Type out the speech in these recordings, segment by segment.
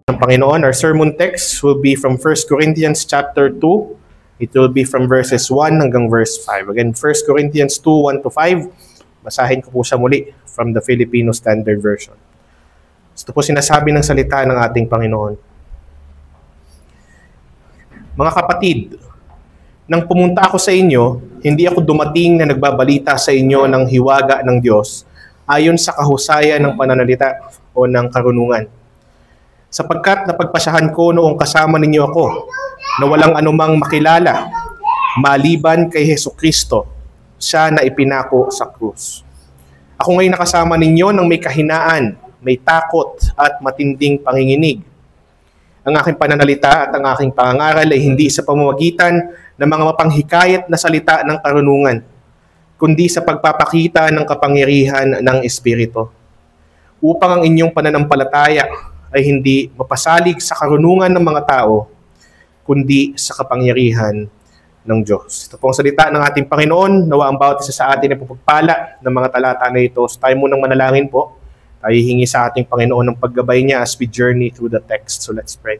ng Panginoon. Our sermon text will be from 1 Corinthians chapter 2. It will be from verses 1 hanggang verse 5. Again, 1 Corinthians 2, 1 to 5. Basahin ko po siya muli from the Filipino Standard Version. Ito po sinasabi ng salita ng ating Panginoon. Mga kapatid, nang pumunta ako sa inyo, hindi ako dumating na nagbabalita sa inyo ng hiwaga ng Diyos ayon sa kahusayan ng pananalita o ng karunungan. Sapagkat napagpasyahan ko noong kasama ninyo ako na walang anumang makilala maliban kay Hesukristo, siya na ipinako sa krus. Ako ngayon nakasama ninyo ng may kahinaan, may takot at matinding panginginig. Ang aking pananalita at ang aking pangangaral ay hindi sa pamamagitan ng mga mapanghikayat na salita ng karunungan, kundi sa pagpapakita ng kapangyarihan ng Espiritu, upang ang inyong pananampalataya ay hindi mapasalig sa karunungan ng mga tao, kundi sa kapangyarihan ng Diyos. Ito po ang salita ng ating Panginoon. Nawa ang bawat isa sa atin ay pupagpala ng mga talata na ito. So tayo munang manalangin po. Tayo hingi sa ating Panginoon ng paggabay niya as we journey through the text. So let's pray.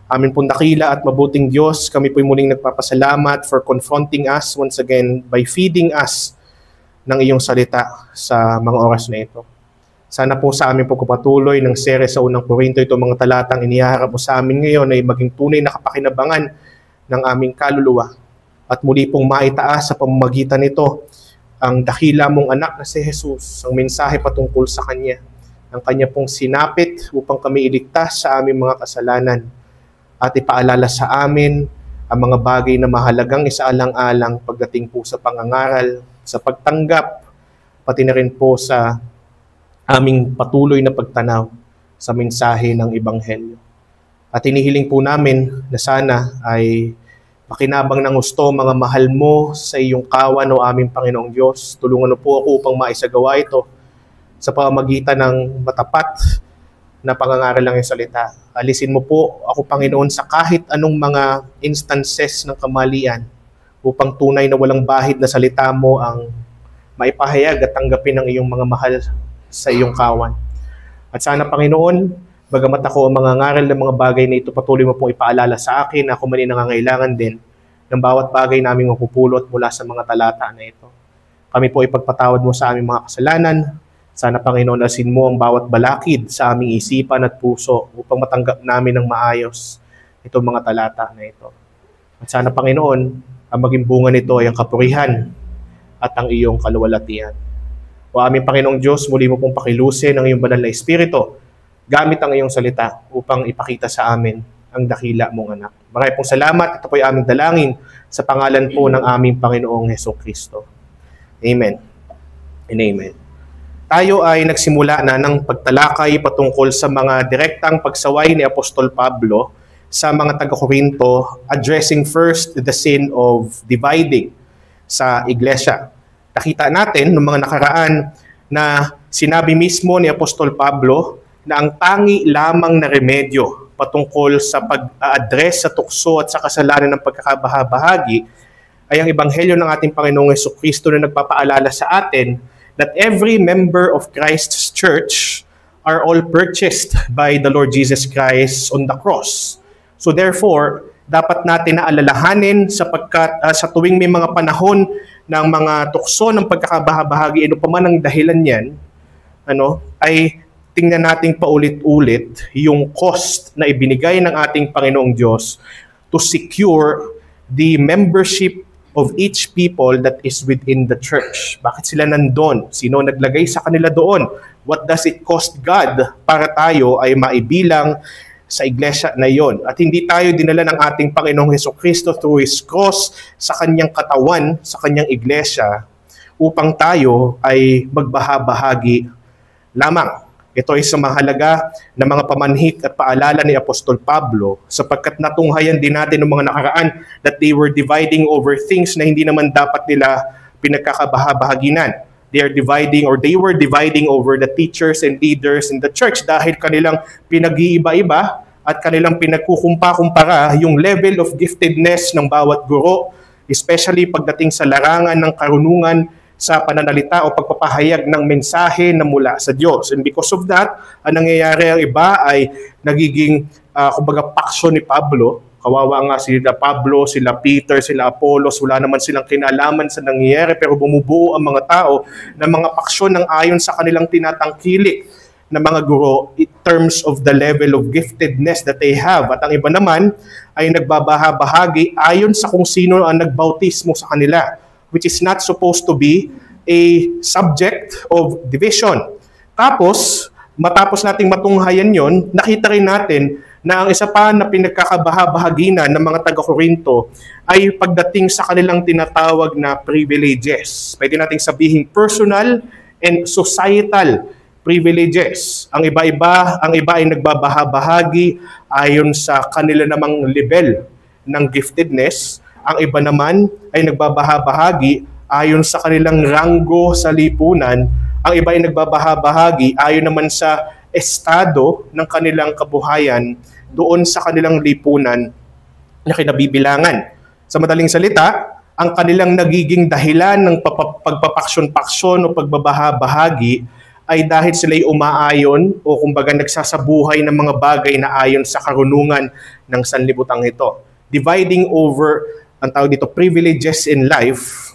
Amin pong dakila at mabuting Diyos, kami po'y muling nagpapasalamat for confronting us once again by feeding us ng iyong salita sa mga oras na ito. Sana po sa amin pagpapatuloy ng series sa unang Korinto, itong mga talatang inihaharap mo sa amin ngayon ay maging tunay na kapakinabangan ng aming kaluluwa at muli pong maitaas sa pamamagitan nito ang dakila mong anak na si Jesus, ang mensahe patungkol sa Kanya, ang Kanya pong sinapit upang kami iligtas sa aming mga kasalanan at ipaalala sa amin ang mga bagay na mahalagang isaalang-alang pagdating po sa pangangaral, sa pagtanggap, pati na rin po sa aming patuloy na pagtanaw sa mensahe ng Ebanghelyo. At inihiling po namin na sana ay makinabang ng gusto mga mahal mo sa iyong kawan o aming Panginoong Diyos. Tulungan mo po ako upang maisagawa ito sa pamamagitan ng matapat na pangangaral ng iyong salita. Alisin mo po ako, Panginoon, sa kahit anong mga instances ng kamalian upang tunay na walang bahid na salita mo ang maipahayag at tanggapin ng iyong mga mahal sa iyong kawan. At sana, Panginoon, bagamat ako ang mga ngaral ng mga bagay na ito, patuloy mo pong ipaalala sa akin, ako man nangangailangan din ng bawat bagay naming mapupulot mula sa mga talata na ito. Kami po ipagpatawad mo sa aming mga kasalanan. Sana, Panginoon, asin mo ang bawat balakid sa aming isipan at puso upang matanggap namin ng maayos itong mga talata na ito. At sana, Panginoon, ang maging bunga nito ay ang kapurihan at ang iyong kaluwalhatian. O aming Panginoong Diyos, muli mo pong pakilusin ang iyong banal na Espiritu gamit ang iyong salita upang ipakita sa amin ang dakila mong anak. Maraming pong salamat. Ito po ay aming dalangin sa pangalan po ng aming Panginoong Hesukristo. Amen and amen. Tayo ay nagsimula na ng pagtalakay patungkol sa mga direktang pagsaway ni Apostol Pablo sa mga taga-Korinto, addressing first the sin of dividing sa iglesia. Nakita natin noong mga nakaraan na sinabi mismo ni Apostol Pablo na ang tangi lamang na remedyo patungkol sa pag-address sa tukso at sa kasalanan ng pagkakabahabahagi ay ang Ebanghelyo ng ating Panginoong Hesukristo na nagpapaalala sa atin that every member of Christ's church are all purchased by the Lord Jesus Christ on the cross. So therefore, dapat natin na alalahanin sapagkat sa tuwing may mga panahon ng mga tukso ng pagkakabahabahagi, ano pa man ang dahilan niyan, ay tingnan nating paulit-ulit yung cost na ibinigay ng ating Panginoong Diyos to secure the membership of each people that is within the church. Bakit sila nandun? Sino naglagay sa kanila doon? What does it cost God para tayo ay maibilang sa iglesia na yon? At hindi tayo dinala ng ating Panginoong Hesukristo through His cross sa kanyang katawan, sa kanyang iglesia, upang tayo ay magbahabahagi lamang. Ito ay sa mahalaga na mga pamanhik at paalala ni Apostol Pablo sapagkat natunghayan din natin ng mga nakaraan that they were dividing over things na hindi naman dapat nila pinagkakabahabahaginan. They were dividing over the teachers and leaders in the church dahil kanilang pinag-iiba-iba at kanilang pinagkukumpa-kumpara yung level of giftedness ng bawat guro, especially pagdating sa larangan ng karunungan sa pananalita o pagpapahayag ng mensahe na mula sa Diyos. And because of that, ang nangyayari ang iba ay nagiging, kumbaga, pakso ni Pablo. Kawawa nga sila Pablo, sila Peter, sila Apollos, wala naman silang kinalaman sa nangyayari, pero bumubuo ang mga tao ng mga paksyon ng ayon sa kanilang tinatangkilik na mga guro in terms of the level of giftedness that they have. At ang iba naman ay nagbabahabahagi ayon sa kung sino ang nagbautismo sa kanila, which is not supposed to be a subject of division. Tapos, matapos nating matunghayan yon, nakita rin natin na ang isa pa na pinagkakabahabahaginan ng mga taga-Korinto ay pagdating sa kanilang tinatawag na privileges. Pwede nating sabihin personal and societal privileges. Ang iba ay nagbabahabahagi ayon sa kanila namang level ng giftedness. Ang iba naman ay nagbabahabahagi ayon sa kanilang ranggo sa lipunan. Ang iba ay nagbabahabahagi ayon naman sa estado ng kanilang kabuhayan doon sa kanilang lipunan na kinabibilangan. Sa madaling salita, ang kanilang nagiging dahilan ng pagpapaksyon-paksyon o pagbabahabahagi ay dahil sila'y umaayon o kumbaga nagsasabuhay ng mga bagay na ayon sa karunungan ng sanlibutan ito. Dividing over, ang tawag dito, privileges in life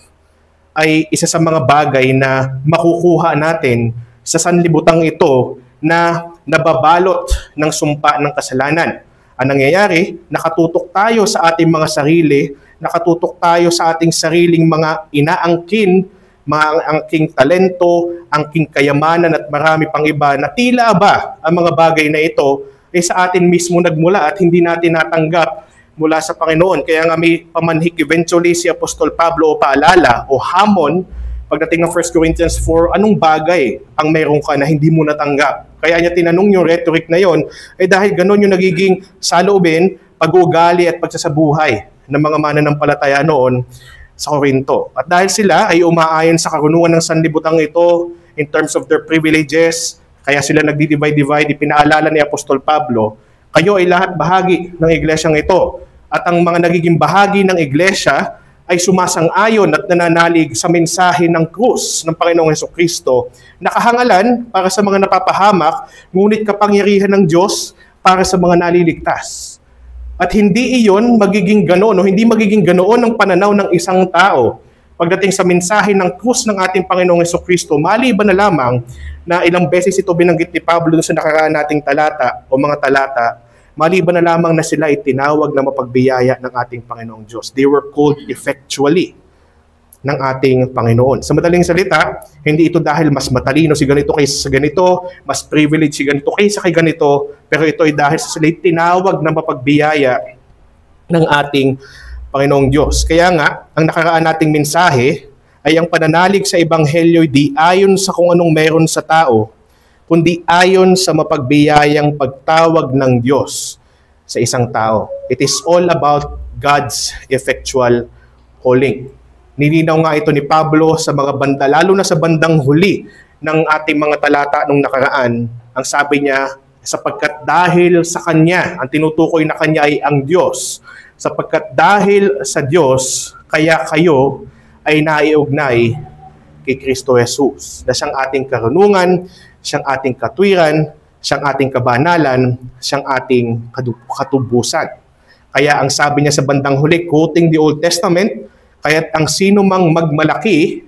ay isa sa mga bagay na makukuha natin sa sanlibutan ito na nababalot ng sumpa ng kasalanan. Ang nangyayari, nakatutok tayo sa ating mga sarili, nakatutok tayo sa ating sariling mga inaangkin, mga angking talento, angking kayamanan at marami pang iba na tila ba ang mga bagay na ito ay sa atin mismo nagmula at hindi natin natanggap mula sa Panginoon. Kaya nga may pamanhik eventually si Apostol Pablo o paalala o hamon pagdating ng 1 Corinthians 4, anong bagay ang meron ka na hindi mo natanggap? Kaya niya tinanong yung rhetoric na yon, ay dahil ganun yung nagiging saloobin, pag-uugali at pagsasabuhay ng mga mananampalataya noon sa Korinto. At dahil sila ay umaayon sa karunungan ng sanlibutan ito in terms of their privileges, kaya sila nagdi-divide, ipinaalala ni Apostol Pablo, kayo ay lahat bahagi ng iglesyang ito. At ang mga nagiging bahagi ng iglesia ay sumasang-ayon at nananalig sa mensahe ng krus ng Panginoong Hesukristo, nakahangalan para sa mga napapahamak, ngunit kapangyarihan ng Diyos para sa mga naliligtas. At hindi iyon magiging ganoon o hindi magiging ganoon ang pananaw ng isang tao pagdating sa mensahe ng krus ng ating Panginoong Hesukristo, maliban na lamang na ilang beses ito binanggit ni Pablo sa nakaraan nating talata o mga talata, maliban na lamang na sila ay tinawag na mapagbiyaya ng ating Panginoong Diyos. They were called effectually ng ating Panginoon. Sa madaling salita, hindi ito dahil mas matalino si ganito kaysa sa ganito, mas privileged si ganito kaysa kay ganito, pero ito ay dahil sa sila ay tinawag na mapagbiyaya ng ating Panginoong Diyos. Kaya nga, ang nakaraan nating mensahe ay ang pananalig sa Ebanghelyo di ayon sa kung anong meron sa tao, kundi ayon sa mapagbiyayang pagtawag ng Diyos sa isang tao. It is all about God's effectual calling. Nilinaw nga ito ni Pablo sa mga banda, lalo na sa bandang huli ng ating mga talata nung nakaraan. Ang sabi niya, sapagkat dahil sa Kanya, ang tinutukoy na Kanya ay ang Diyos. Sapagkat dahil sa Diyos, kaya kayo ay naiugnay kay Kristo Jesus, na siyang ating karunungan, siyang ating katwiran, siyang ating kabanalan, siyang ating katubusan. Kaya ang sabi niya sa bandang huli, quoting the Old Testament, kaya't ang sino mang magmalaki,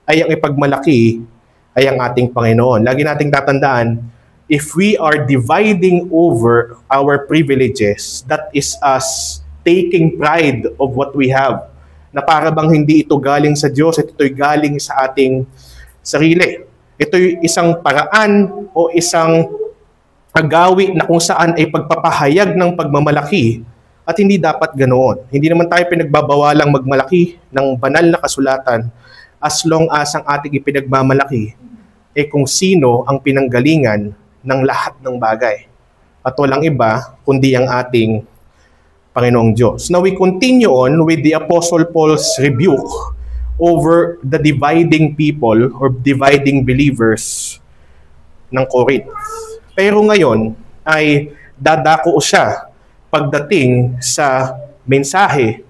ay ang ipagmalaki ay ang ating Panginoon. Lagi nating tatandaan, if we are dividing over our privileges, that is us taking pride of what we have, na para bang hindi ito galing sa Diyos, ito'y galing sa ating sarili. Ito'y isang paraan o isang agawi na kung saan ay pagpapahayag ng pagmamalaki at hindi dapat ganoon. Hindi naman tayo pinagbabawalang magmalaki ng banal na kasulatan as long as ang ating ipinagmamalaki ay kung sino ang pinanggalingan ng lahat ng bagay. At walang iba kundi ang ating Panginoong Diyos. Now we continue on with the Apostle Paul's rebuke over the dividing people or dividing believers ng Corinth. Pero ngayon ay dadako siya pagdating sa mensahe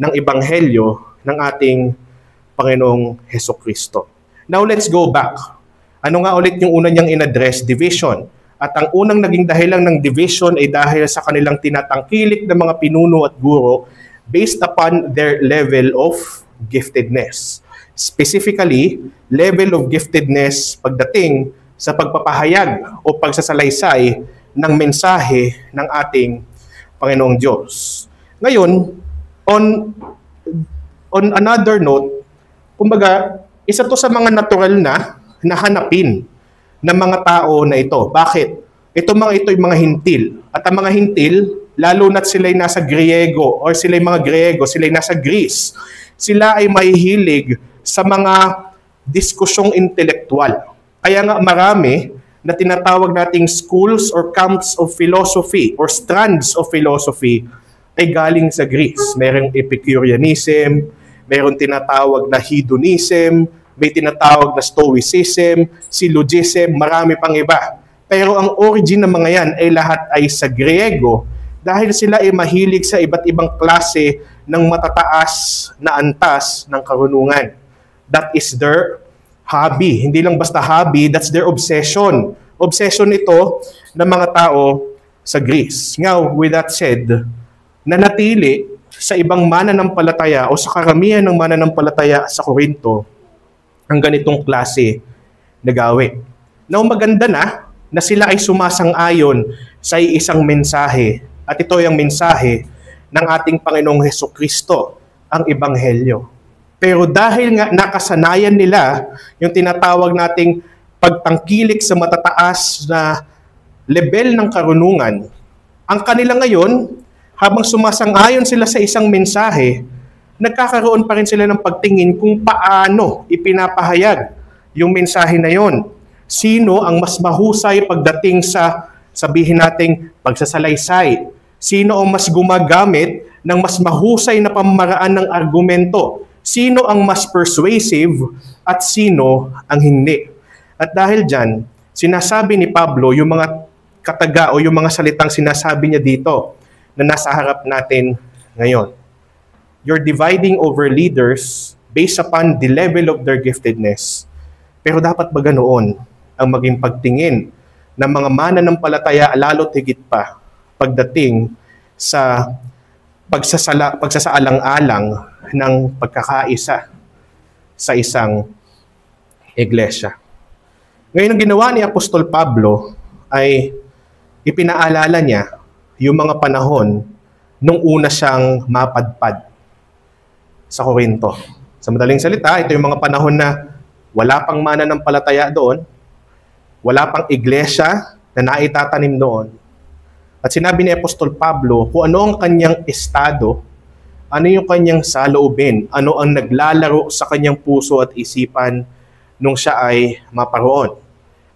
ng Ebanghelyo ng ating Panginoong Hesukristo. Now let's go back. Ano nga ulit yung una niyang in-address? Division. At ang unang naging dahilan ng division ay dahil sa kanilang tinatangkilik ng mga pinuno at guro based upon their level of giftedness. Specifically, level of giftedness pagdating sa pagpapahayag o pagsasalaysay ng mensahe ng ating Panginoong Diyos. Ngayon, on another note, kumbaga, isa to sa mga natural na hanapin ng mga tao na ito. Bakit? Ito yung mga hintil. At ang mga hintil, lalo na't sila'y nasa Griego or sila'y mga Griego, sila'y nasa Greece, sila ay mahihilig sa mga diskusyong intelektual. Kaya nga marami na tinatawag nating schools or camps of philosophy or strands of philosophy ay galing sa Greece. Merong Epicureanism, meron tinatawag na hedonism, may tinatawag na stoicism, syllogism, marami pang iba. Pero ang origin ng mga yan ay lahat ay sa Griego dahil sila ay mahilig sa iba't ibang klase ng matataas na antas ng karunungan. That is their hobby. Hindi lang basta hobby, that's their obsession. Obsession ito ng mga tao sa Greece. Now, with that said, nanatili sa ibang mananampalataya o sa karamihan ng mananampalataya sa Korinto ang ganitong klase na gawi. Now, maganda na sila ay sumasang-ayon sa isang mensahe. At ito yung mensahe ng ating Panginoong Hesukristo, ang Ebanghelyo. Pero dahil nga nakasanayan nila yung tinatawag nating pagtangkilik sa matataas na level ng karunungan, ang kanila ngayon, habang sumasang-ayon sila sa isang mensahe, nagkakaroon pa rin sila ng pagtingin kung paano ipinapahayag yung mensahe na yon. Sino ang mas mahusay pagdating sa, sabihin nating, pagsasalaysay? Sino ang mas gumagamit ng mas mahusay na pamamaraan ng argumento? Sino ang mas persuasive at sino ang hindi? At dahil dyan, sinasabi ni Pablo yung mga kataga o yung mga salitang sinasabi niya dito na nasa harap natin ngayon. You're dividing over leaders based upon the level of their giftedness. Pero dapat ba ganoon ang maging pagtingin ng mga mananampalataya lalo't higit pa pagdating sa pagsasaalang-alang ng pagkakaisa sa isang iglesia. Ngayon, ang ginawa ni Apostol Pablo ay ipinaalala niya yung mga panahon nung una siyang mapadpad sa Korinto. Sa madaling salita, ito yung mga panahon na wala pang mananampalataya doon, wala pang iglesia na naitatanim doon. At sinabi ni Apostol Pablo kung ano ang kanyang estado, ano yung kanyang saloobin, ano ang naglalaro sa kanyang puso at isipan nung siya ay maparoon.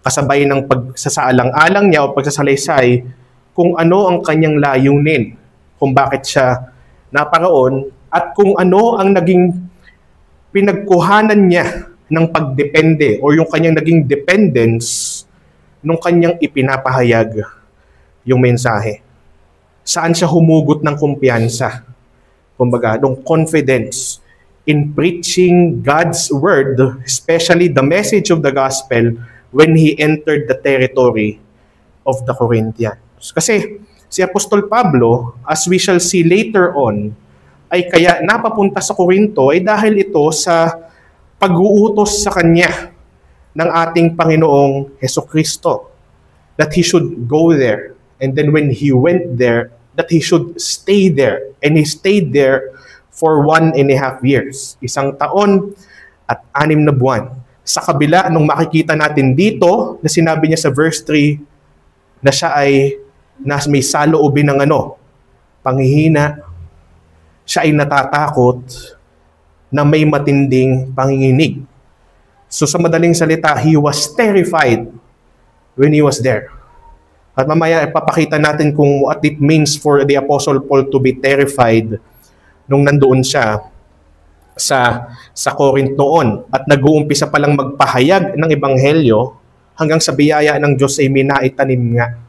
Kasabay ng pagsasaalang-alang niya o pagsasalaysay kung ano ang kanyang layunin, kung bakit siya naparoon, at kung ano ang naging pinagkuhanan niya ng pagdepende o yung kanyang naging dependence nung kanyang ipinapahayag yung mensahe. Saan siya humugot ng kumpiyansa? Kumbaga, nung confidence in preaching God's word, especially the message of the gospel, when he entered the territory of the Corinthians. Kasi si Apostol Pablo, as we shall see later on, ay kaya napapunta sa Corinto ay dahil ito sa pag-uutos sa kanya ng ating Panginoong Hesukristo that he should go there. And then when he went there, that he should stay there. And he stayed there for 1.5 years. 1 taon at 6 na buwan. Sa kabila, nung makikita natin dito, na sinabi niya sa verse 3, na siya ay may saloobin ng panghihina. Siya ay natatakot na may matinding panginginig. So sa madaling salita, he was terrified when he was there. At mamaya ipapakita natin kung what it means for the Apostle Paul to be terrified nung nandoon siya sa Corinth noon. At nag-uumpisa palang magpahayag ng Ebanghelyo hanggang sa biyaya ng Diyos ay minaitanim nga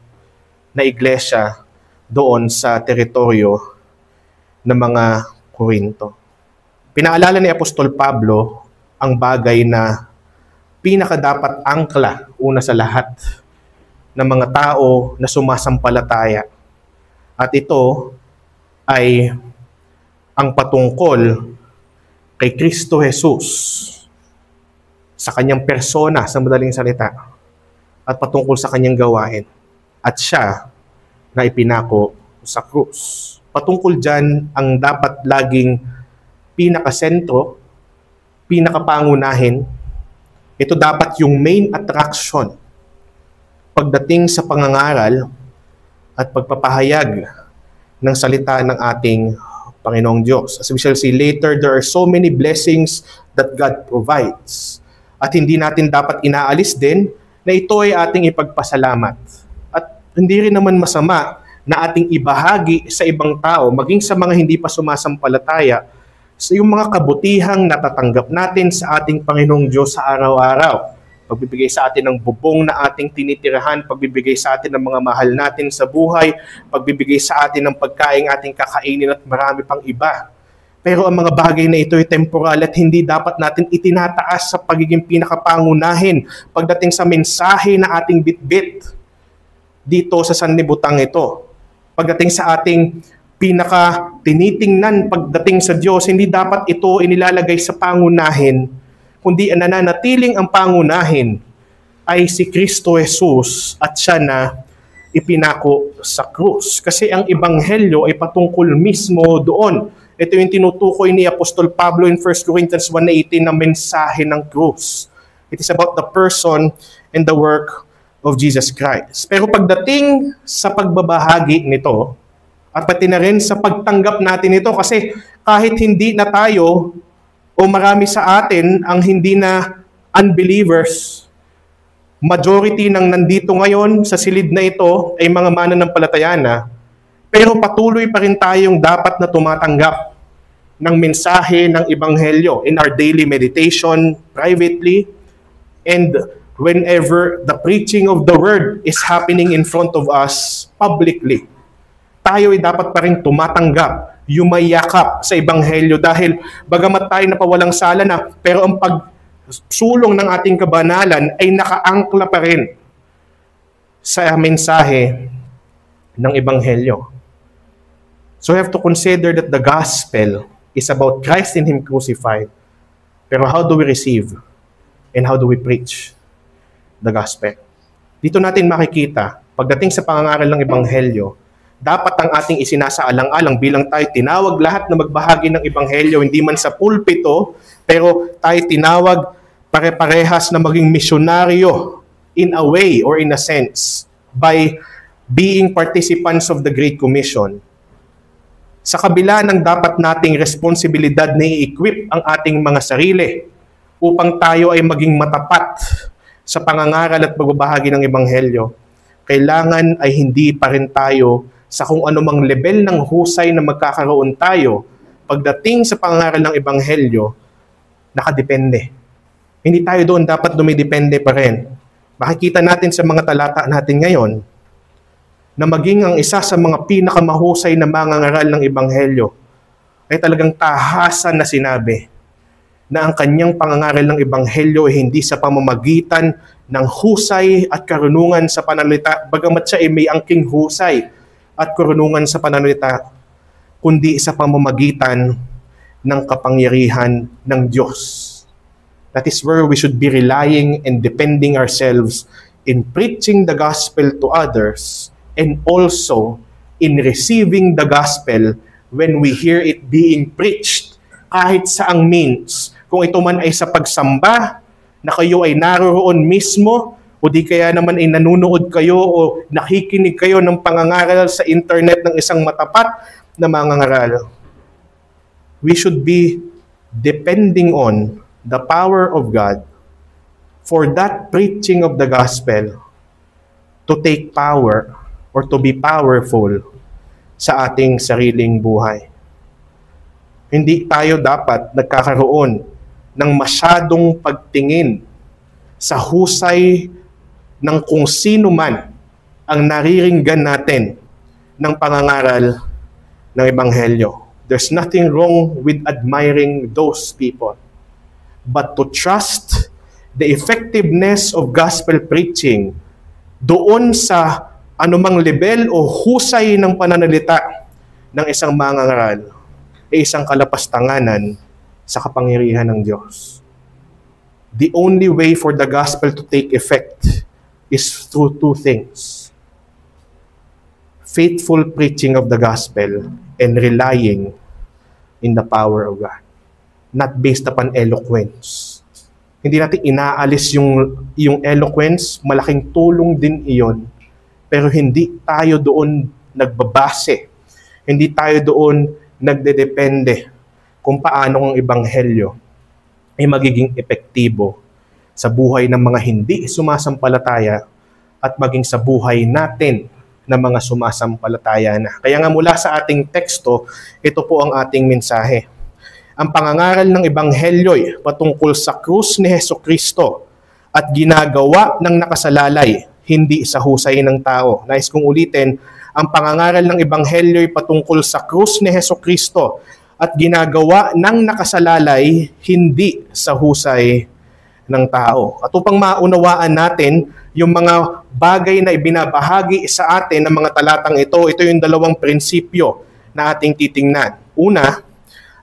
na iglesia doon sa teritoryo ng mga Korinto. Pinaalala ni Apostol Pablo ang bagay na pinakadapat angkla una sa lahat ng mga tao na sumasampalataya. At ito ay ang patungkol kay Kristo Jesus sa kanyang persona, sa madaling salita, at patungkol sa kanyang gawain. At siya na ipinako sa krus. Patungkol dyan ang dapat laging pinakasentro, pinakapangunahin. Ito dapat yung main attraction pagdating sa pangangaral at pagpapahayag ng salita ng ating Panginoong Diyos. As we shall see later, there are so many blessings that God provides. At hindi natin dapat inaalis din na ito ay ating ipagpasalamat. At hindi rin naman masama na ating ibahagi sa ibang tao, maging sa mga hindi pa sumasampalataya, sa yung mga kabutihang natatanggap natin sa ating Panginoong Diyos sa araw-araw. Pagbibigay sa atin ng bubong na ating tinitirahan, pagbibigay sa atin ng mga mahal natin sa buhay, pagbibigay sa atin ng pagkain ating kakainin at marami pang iba. Pero ang mga bagay na ito ay temporal at hindi dapat natin itinataas sa pagiging pinakapangunahin pagdating sa mensahe na ating bitbit dito sa sanlibutan ito. Pagdating sa ating pinaka-tinitingnan pagdating sa Diyos, hindi dapat ito inilalagay sa pangunahin, kundi ang nananatiling ang pangunahin ay si Kristo Jesus at siya na ipinako sa krus. Kasi ang Ebanghelyo ay patungkol mismo doon. Ito yung tinutukoy ni Apostol Pablo in 1 Corinthians 1:18 na mensahe ng krus. It is about the person and the work of Jesus Christ. Pero pagdating sa pagbabahagi nito, at pati na rin sa pagtanggap natin ito, kasi kahit hindi na tayo o marami sa atin ang hindi na unbelievers, majority ng nandito ngayon sa silid na ito ay mga mananampalataya na, pero patuloy pa rin tayong dapat na tumatanggap ng mensahe ng Ebanghelyo in our daily meditation, privately, and whenever the preaching of the word is happening in front of us publicly. Tayo ay dapat pa rin tumatanggap, yumayakap sa Ebanghelyo dahil bagamat tayo napawalang sala na, pero ang pagsulong ng ating kabanalan ay nakaangkla pa rin sa mensahe ng Ebanghelyo. So we have to consider that the gospel is about Christ and Him crucified. Pero how do we receive and how do we preach the gospel? Dito natin makikita, pagdating sa pangangaral ng Ebanghelyo, dapat ang ating isinasaalang-alang bilang tayo tinawag lahat na magbahagi ng Ebanghelyo, hindi man sa pulpito, pero tayo tinawag pare-parehas na maging misyonaryo in a way or in a sense by being participants of the Great Commission. Sa kabila ng dapat nating responsibilidad na i-equip ang ating mga sarili upang tayo ay maging matapat sa pangangaral at pagbabahagi ng Ebanghelyo, kailangan ay hindi pa rin tayo sa kung anumang level ng husay na magkakaroon tayo pagdating sa pangangaral ng Ebanghelyo, nakadepende. Hindi tayo doon dapat dumidepende pa rin. Makikita natin sa mga talata natin ngayon na maging ang isa sa mga pinakamahusay na mangangaral ng Ebanghelyo ay talagang tahasan na sinabi na ang kanyang pangangaral ng Ebanghelyo ay hindi sa pamamagitan ng husay at karunungan sa pananalita, bagamat siya ay may angking husay at karunungan sa pananalita, kundi sa pamamagitan ng kapangyarihan ng Diyos. That is where we should be relying and depending ourselves in preaching the gospel to others and also in receiving the gospel when we hear it being preached kahit saang means. Kung ito man ay sa pagsamba, na kayo ay naroon mismo, o di kaya naman ay nanunood kayo o nakikinig kayo ng pangangaral sa internet ng isang matapat na mangangaral. We should be depending on the power of God for that preaching of the gospel to take power or to be powerful sa ating sariling buhay. Hindi tayo dapat nagkakaroon ng masyadong pagtingin sa husay ng kung sino man ang nariringgan natin ng pangangaral ng Ebanghelyo. There's nothing wrong with admiring those people. but to trust the effectiveness of gospel preaching doon sa anumang level o husay ng pananalita ng isang mangangaral ay isang kalapastanganan sa kapangyarihan ng Diyos. The only way for the gospel to take effect is through two things: faithful preaching of the gospel and relying in the power of God. Not based upon eloquence. Hindi natin inaalis yung eloquence, malaking tulong din iyon. Pero hindi tayo doon nagbabase. Hindi tayo doon nagdedepende kung paano ang ebanghelyo ay magiging epektibo sa buhay ng mga hindi sumasampalataya at maging sa buhay natin na mga sumasampalataya na. Kaya nga mula sa ating teksto, ito po ang ating mensahe. Ang pangangaral ng ebanghelyo'y patungkol sa krus ni Hesukristo at ginagawa ng nakasalalay, hindi sa husay ng tao. Nais kong ulitin, ang pangangaral ng ebanghelyo'y patungkol sa krus ni Hesukristo at ginagawa ng nakasalalay, hindi sa husay ng tao. At upang maunawaan natin yung mga bagay na ibinabahagi sa atin ng mga talatang ito yung dalawang prinsipyo na ating titingnan. Una,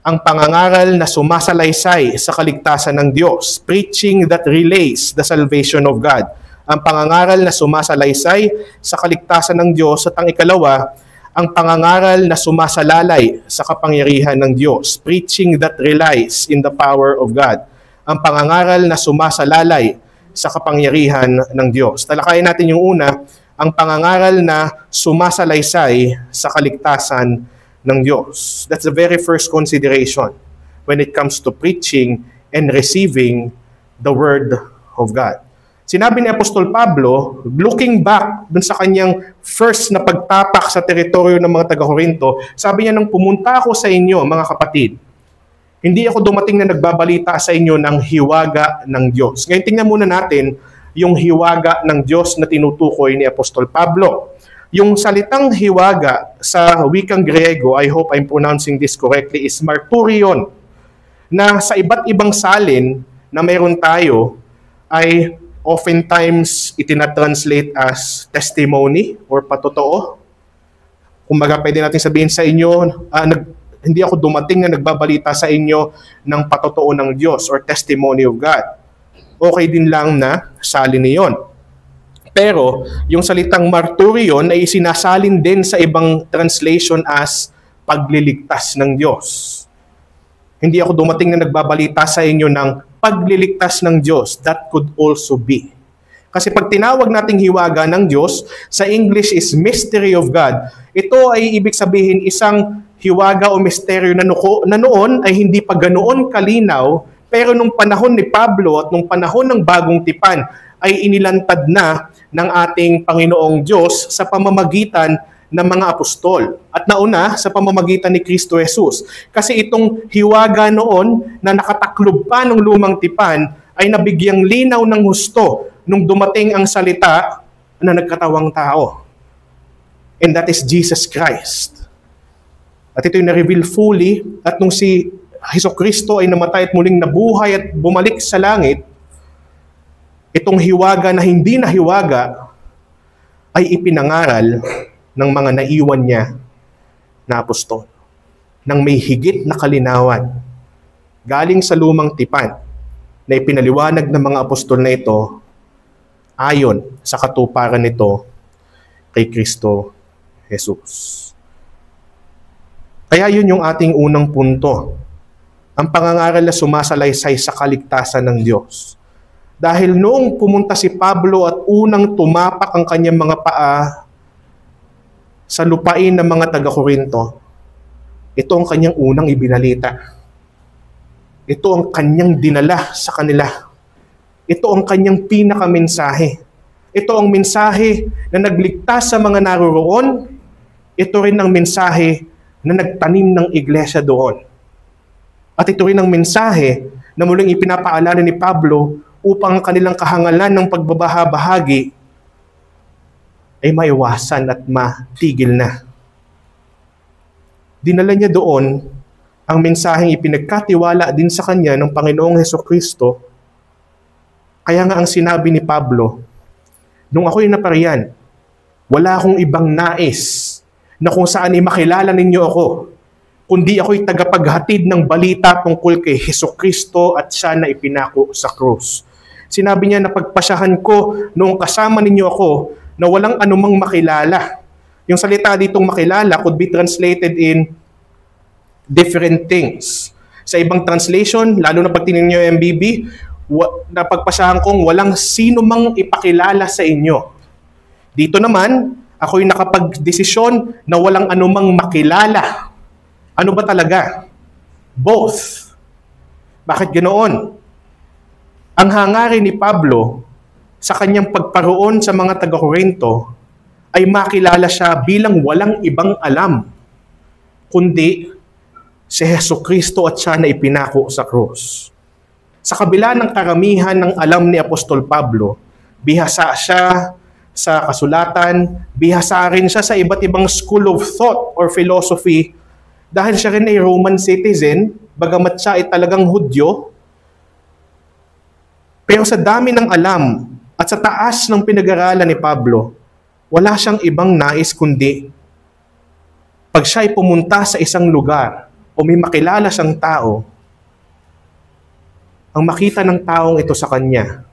ang pangangaral na sumasalaysay sa kaligtasan ng Diyos, preaching that relays the salvation of God. Ang pangangaral na sumasalaysay sa kaligtasan ng Diyos, at ang ikalawa, ang pangangaral na sumasalalay sa kapangyarihan ng Diyos, preaching that relies in the power of God. Ang pangangaral na sumasalalay sa kapangyarihan ng Diyos. Talakayin natin yung una, ang pangangaral na sumasalaysay sa kaligtasan ng Diyos. That's the very first consideration when it comes to preaching and receiving the Word of God. Sinabi ni Apostol Pablo, looking back dun sa kanyang first na pagtapak sa teritoryo ng mga taga-Korinto, sabi niya, nung pumunta ako sa inyo, mga kapatid, hindi ako dumating na nagbabalita sa inyo ng hiwaga ng Diyos. Ngayon tingnan muna natin yung hiwaga ng Diyos na tinutukoy ni Apostol Pablo. Yung salitang hiwaga sa wikang Griego, I hope I'm pronouncing this correctly, is marturion, na sa iba't ibang salin na mayroon tayo ay oftentimes itinatranslate as testimony or patotoo. Kumbaga pwede natin sabihin sa inyo, hindi ako dumating na nagbabalita sa inyo ng patotoo ng Diyos or testimony of God. Okay din lang na salin niyon. Pero, yung salitang marturion ay isinasalin din sa ibang translation as pagliligtas ng Diyos. Hindi ako dumating na nagbabalita sa inyo ng pagliligtas ng Diyos. That could also be. Kasi pag tinawag nating hiwaga ng Diyos, sa English is mystery of God. Ito ay ibig sabihin isang hiwaga o misteryo na noon ay hindi pa ganoon kalinaw, pero nung panahon ni Pablo at nung panahon ng bagong tipan ay inilantad na ng ating Panginoong Diyos sa pamamagitan ng mga apostol. At nauna, sa pamamagitan ni Kristo Jesus. Kasi itong hiwaga noon na nakataklob pa ng lumang tipan ay nabigyang linaw ng husto nung dumating ang salita na nagkatawang tao. And that is Jesus Christ. At ito'y na-reveal fully, at nung si Hesukristo ay namatay at muling nabuhay at bumalik sa langit, itong hiwaga na hindi na hiwaga ay ipinangaral ng mga naiwan niya na apostol. Nang may higit na kalinawan galing sa lumang tipan na ipinaliwanag ng mga apostol na ito ayon sa katuparan nito kay Kristo Jesus. Kaya yun yung ating unang punto. Ang pangangaral na sumasalaysay sa kaligtasan ng Diyos. Dahil noong pumunta si Pablo at unang tumapak ang kanyang mga paa sa lupain ng mga taga-Korinto, ito ang kanyang unang ibinalita. Ito ang kanyang dinala sa kanila. Ito ang kanyang pinakamensahe. Ito ang mensahe na nagligtas sa mga naroroon. Ito rin ang mensahe na nagtanim ng iglesia doon. At ito rin ang mensahe na muling ipinapaalala ni Pablo upang ang kanilang kahangalan ng pagbabahabahagi ay maiwasan at matigil na. Dinala niya doon ang mensaheng ipinagkatiwala din sa kanya ng Panginoong Hesukristo. Kaya nga ang sinabi ni Pablo, nung ako'y napariyan, wala akong ibang nais na kung saan ay makilala ninyo ako, kundi ako'y tagapaghatid ng balita tungkol kay Hesukristo at siya na ipinako sa krus. Sinabi niya na pagpasyahan ko noong kasama ninyo ako na walang anumang makilala. Yung salita ditong makilala could be translated in different things. Sa ibang translation, lalo na pag tinignan nyo yung MBB, napagpasyahan kong walang sino mang ipakilala sa inyo. Dito naman, ako'y nakapag-desisyon na walang anumang makilala. Ano ba talaga? Both. Bakit ganoon? Ang hangarin ni Pablo sa kanyang pagparoon sa mga taga-Korinto ay makilala siya bilang walang ibang alam, kundi si Hesukristo at siya na ipinako sa krus. Sa kabila ng karamihan ng alam ni Apostol Pablo, bihasa siya sa kasulatan, bihasa rin siya sa iba't ibang school of thought or philosophy dahil siya rin ay Roman citizen, bagamat siya ay talagang Hudyo. Pero sa dami ng alam at sa taas ng pinag-aralan ni Pablo, wala siyang ibang nais kundi pag siya ay pumunta sa isang lugar o may makilala siyang tao, ang makita ng taong ito sa kanya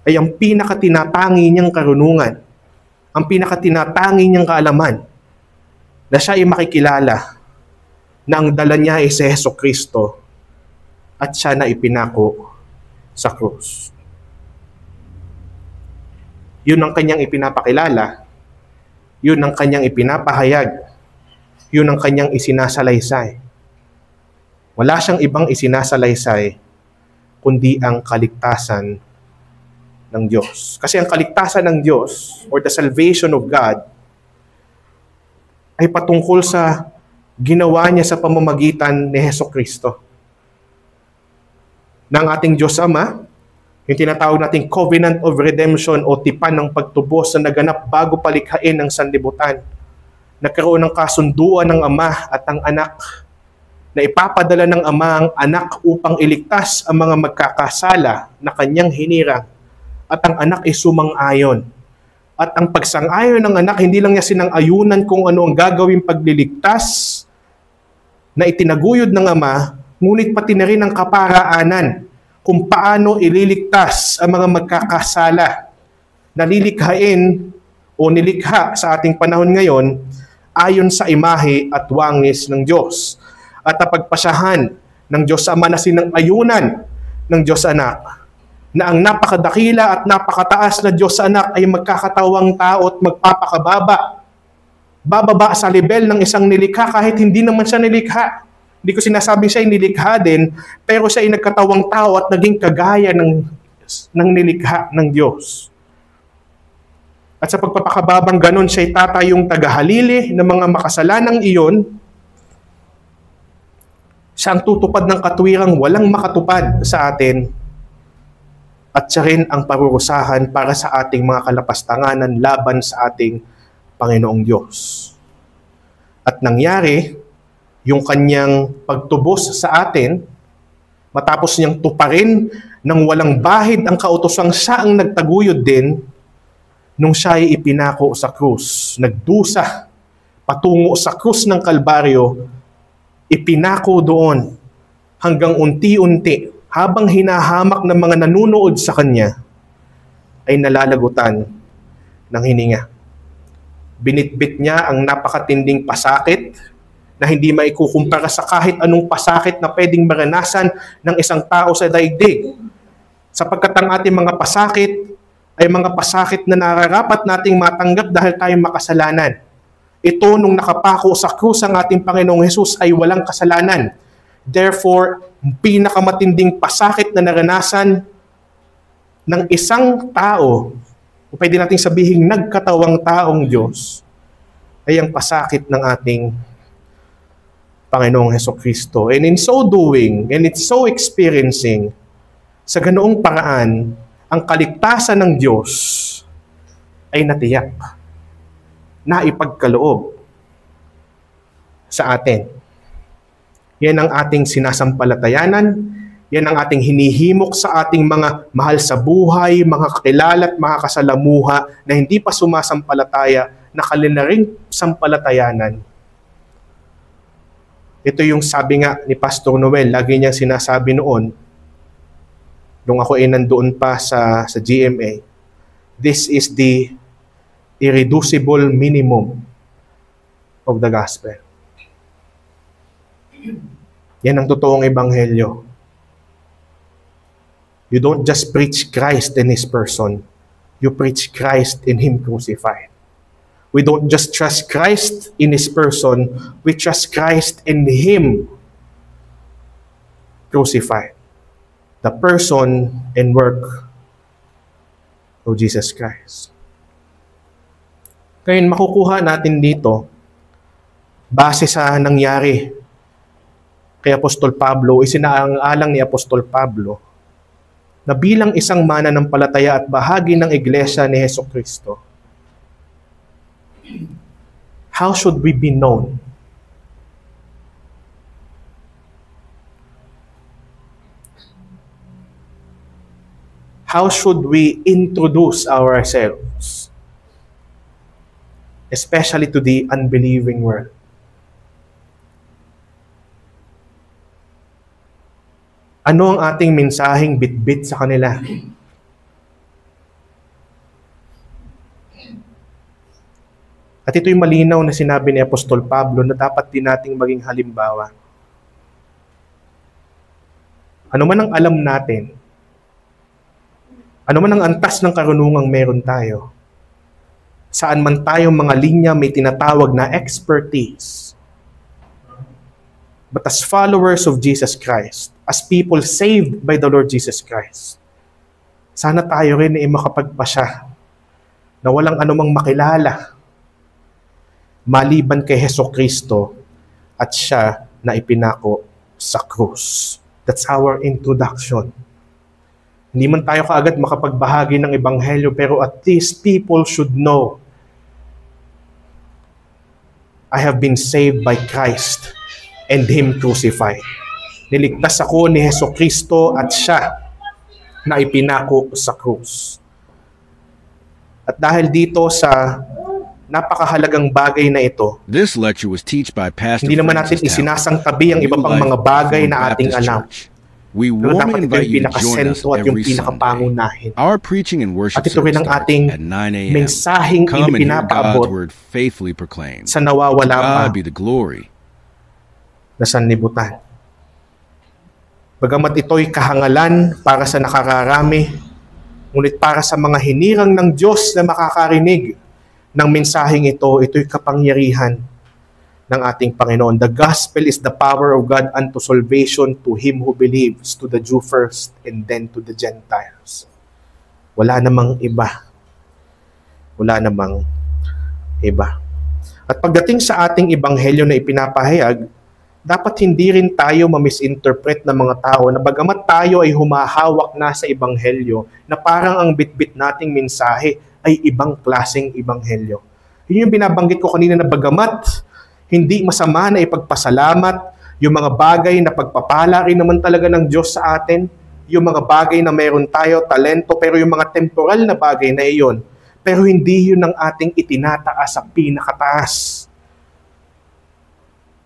ay ang pinakatinatangi niyang karunungan, ang pinakatinatangi niyang kaalaman, na siya ay makikilala na ang dala niya ay si Hesukristo at siya na ipinako sa krus. Yun ang kanyang ipinapakilala, yun ang kanyang ipinapahayag, yun ang kanyang isinasalaysay. Wala siyang ibang isinasalaysay kundi ang kaligtasan ng Diyos. Kasi ang kaligtasan ng Diyos or the salvation of God ay patungkol sa ginawa niya sa pamamagitan ni Hesukristo. Ng ating Diyos Ama, yung tinatawag nating covenant of redemption o tipan ng pagtubos na naganap bago palikhain ng sanlibutan. Nagkaroon ng kasunduan ng Ama at ang Anak na ipapadala ng Ama ang Anak upang iligtas ang mga magkakasala na kanyang hinirang at ang Anak ay sumang-ayon. At ang pagsang-ayon ng Anak, hindi lang niya sinang-ayunan kung ano ang gagawing pagliligtas na itinaguyod ng Ama, ngunit pati na rin ang kaparaanan kung paano ililigtas ang mga magkakasala na lilikhain o nilikha sa ating panahon ngayon ayon sa imahe at wangis ng Diyos. At napagpasyahan ng Diyos Ama na sinang-ayunan ng Diyos Anak na ang napakadakila at napakataas na Diyos Anak ay magkakatawang tao at magpapakababa. Bababa sa level ng isang nilikha kahit hindi naman siya nilikha. Hindi ko sinasabing siya ay nilikha din, pero siya ay nagkatawang tao at naging kagaya ng nilikha ng Diyos. At sa pagpapakababang ganon, siya ay tatayong tagahalili ng mga makasalanang iyon. Siya ang tutupad ng katwirang walang makatupad sa atin. At siya rin ang parurusahan para sa ating mga kalapastanganan laban sa ating Panginoong Diyos. At nangyari, yung kanyang pagtubos sa atin, matapos niyang tuparin ng walang bahid ang kautosang siya ang nagtaguyod din, nung siya ay ipinako sa krus, nagdusa patungo sa krus ng Kalbaryo, ipinako doon hanggang unti-unti habang hinahamak ng mga nanunood sa kanya ay nalalagutan ng hininga. Binitbit niya ang napakatinding pasakit na hindi maikukumpara sa kahit anong pasakit na pwedeng maranasan ng isang tao sa daigdig. Sapagkat ang ating mga pasakit ay mga pasakit na nararapat nating matanggap dahil tayong makasalanan. Ito nung nakapako sa krus ang ating Panginoong Hesus ay walang kasalanan. Therefore, pinakamatinding pasakit na naranasan ng isang tao, o pwede nating sabihin nagkatawang taong Diyos, ay ang pasakit ng ating Panginoong Hesukristo. And in so doing, and it's so experiencing, sa ganoong paraan, ang kaligtasan ng Diyos ay natiyak, na ipagkaloob sa atin. Yan ang ating sinasampalatayanan. Yan ang ating hinihimok sa ating mga mahal sa buhay, mga kakilala at mga kasalamuha na hindi pa sumasampalataya, na kanila ring sampalatayanan. Ito yung sabi nga ni Pastor Noel, lagi niya sinasabi noon, nung ako ay nandoon pa sa GMA, this is the irreducible minimum of the gospel. Yan ang totoong ebanghelyo. You don't just preach Christ in His person. You preach Christ in Him crucified. We don't just trust Christ in His person. We trust Christ in Him crucified. The person and work of Jesus Christ. Ngayon, makukuha natin dito, base sa nangyari kay Apostol Pablo, isinaalang ni Apostol Pablo, na bilang isang mananampalataya at bahagi ng Iglesia ni Hesukristo, how should we be known? How should we introduce ourselves? Especially to the unbelieving world. Ano ang ating mensaheng bitbit sa kanila? At ito'y malinaw na sinabi ni Apostol Pablo na dapat din nating maging halimbawa. Ano man ang alam natin, ano man ang antas ng karunungang meron tayo, saan man tayo mga linya may tinatawag na expertise. But as followers of Jesus Christ, as people saved by the Lord Jesus Christ, sana tayo rin ay makapagpasya na walang anumang makilala maliban kay Hesukristo at siya na ipinako sa krus. That's our introduction. Hindi man tayo kaagad makapagbahagi ng ebanghelyo, pero at least people should know, I have been saved by Christ and Him crucified. Niligtas ako ni Hesukristo at siya na ipinako sa krus. At dahil dito sa napakahalagang bagay na ito, This lecture was taught by Pastor hindi naman natin isinasangtabi ang iba pang mga bagay na ating alam. We Pero dapat warmly ito invite yung you to join us pinakasentro at yung every Sunday. pinakapangunahin. Our preaching and worship At ito rin service ang starts ating at 9 a.m. mensaheng Come and hear God's ipinapaabot word faithfully proclaimed. sa nawawala pa God be the glory. na sanlibutan. Bagamat ito'y kahangalan para sa nakararami, ngunit para sa mga hinirang ng Diyos na makakarinig ng mensaheng ito, ito'y kapangyarihan ng ating Panginoon. The gospel is the power of God unto salvation to him who believes, to the Jew first and then to the Gentiles. Wala namang iba. Wala namang iba. At pagdating sa ating ebanghelyo na ipinapahayag, dapat hindi rin tayo ma-misinterpret ng mga tao na bagamat tayo ay humahawak na sa ebanghelyo, na parang ang bitbit nating mensahe ay ibang klaseng ebanghelyo. Yun yung binabanggit ko kanina na bagamat hindi masama na ipagpasalamat, yung mga bagay na pagpapala rin naman talaga ng Diyos sa atin, yung mga bagay na meron tayo, talento, pero yung mga temporal na bagay na iyon, pero hindi yun ang ating itinataas sa pinakataas.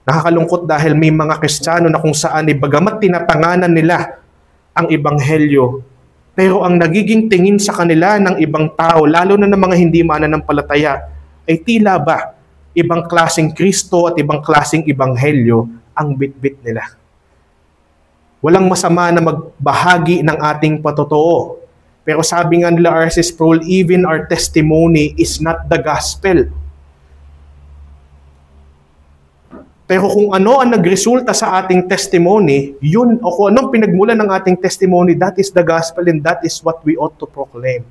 Nakakalungkot dahil may mga Kristiyano na kung saan bagamat tinatanganan nila ang ebanghelyo, pero ang nagiging tingin sa kanila ng ibang tao, lalo na ng mga hindi mananampalataya, ay tila ba ibang klaseng Kristo at ibang klaseng ebanghelyo ang bitbit nila. Walang masama na magbahagi ng ating patotoo. Pero sabi nga nila R.C. Sproul, even our testimony is not the gospel. Pero kung ano ang nagresulta sa ating testimony, yun, o kung anong pinagmulan ng ating testimony, that is the gospel and that is what we ought to proclaim.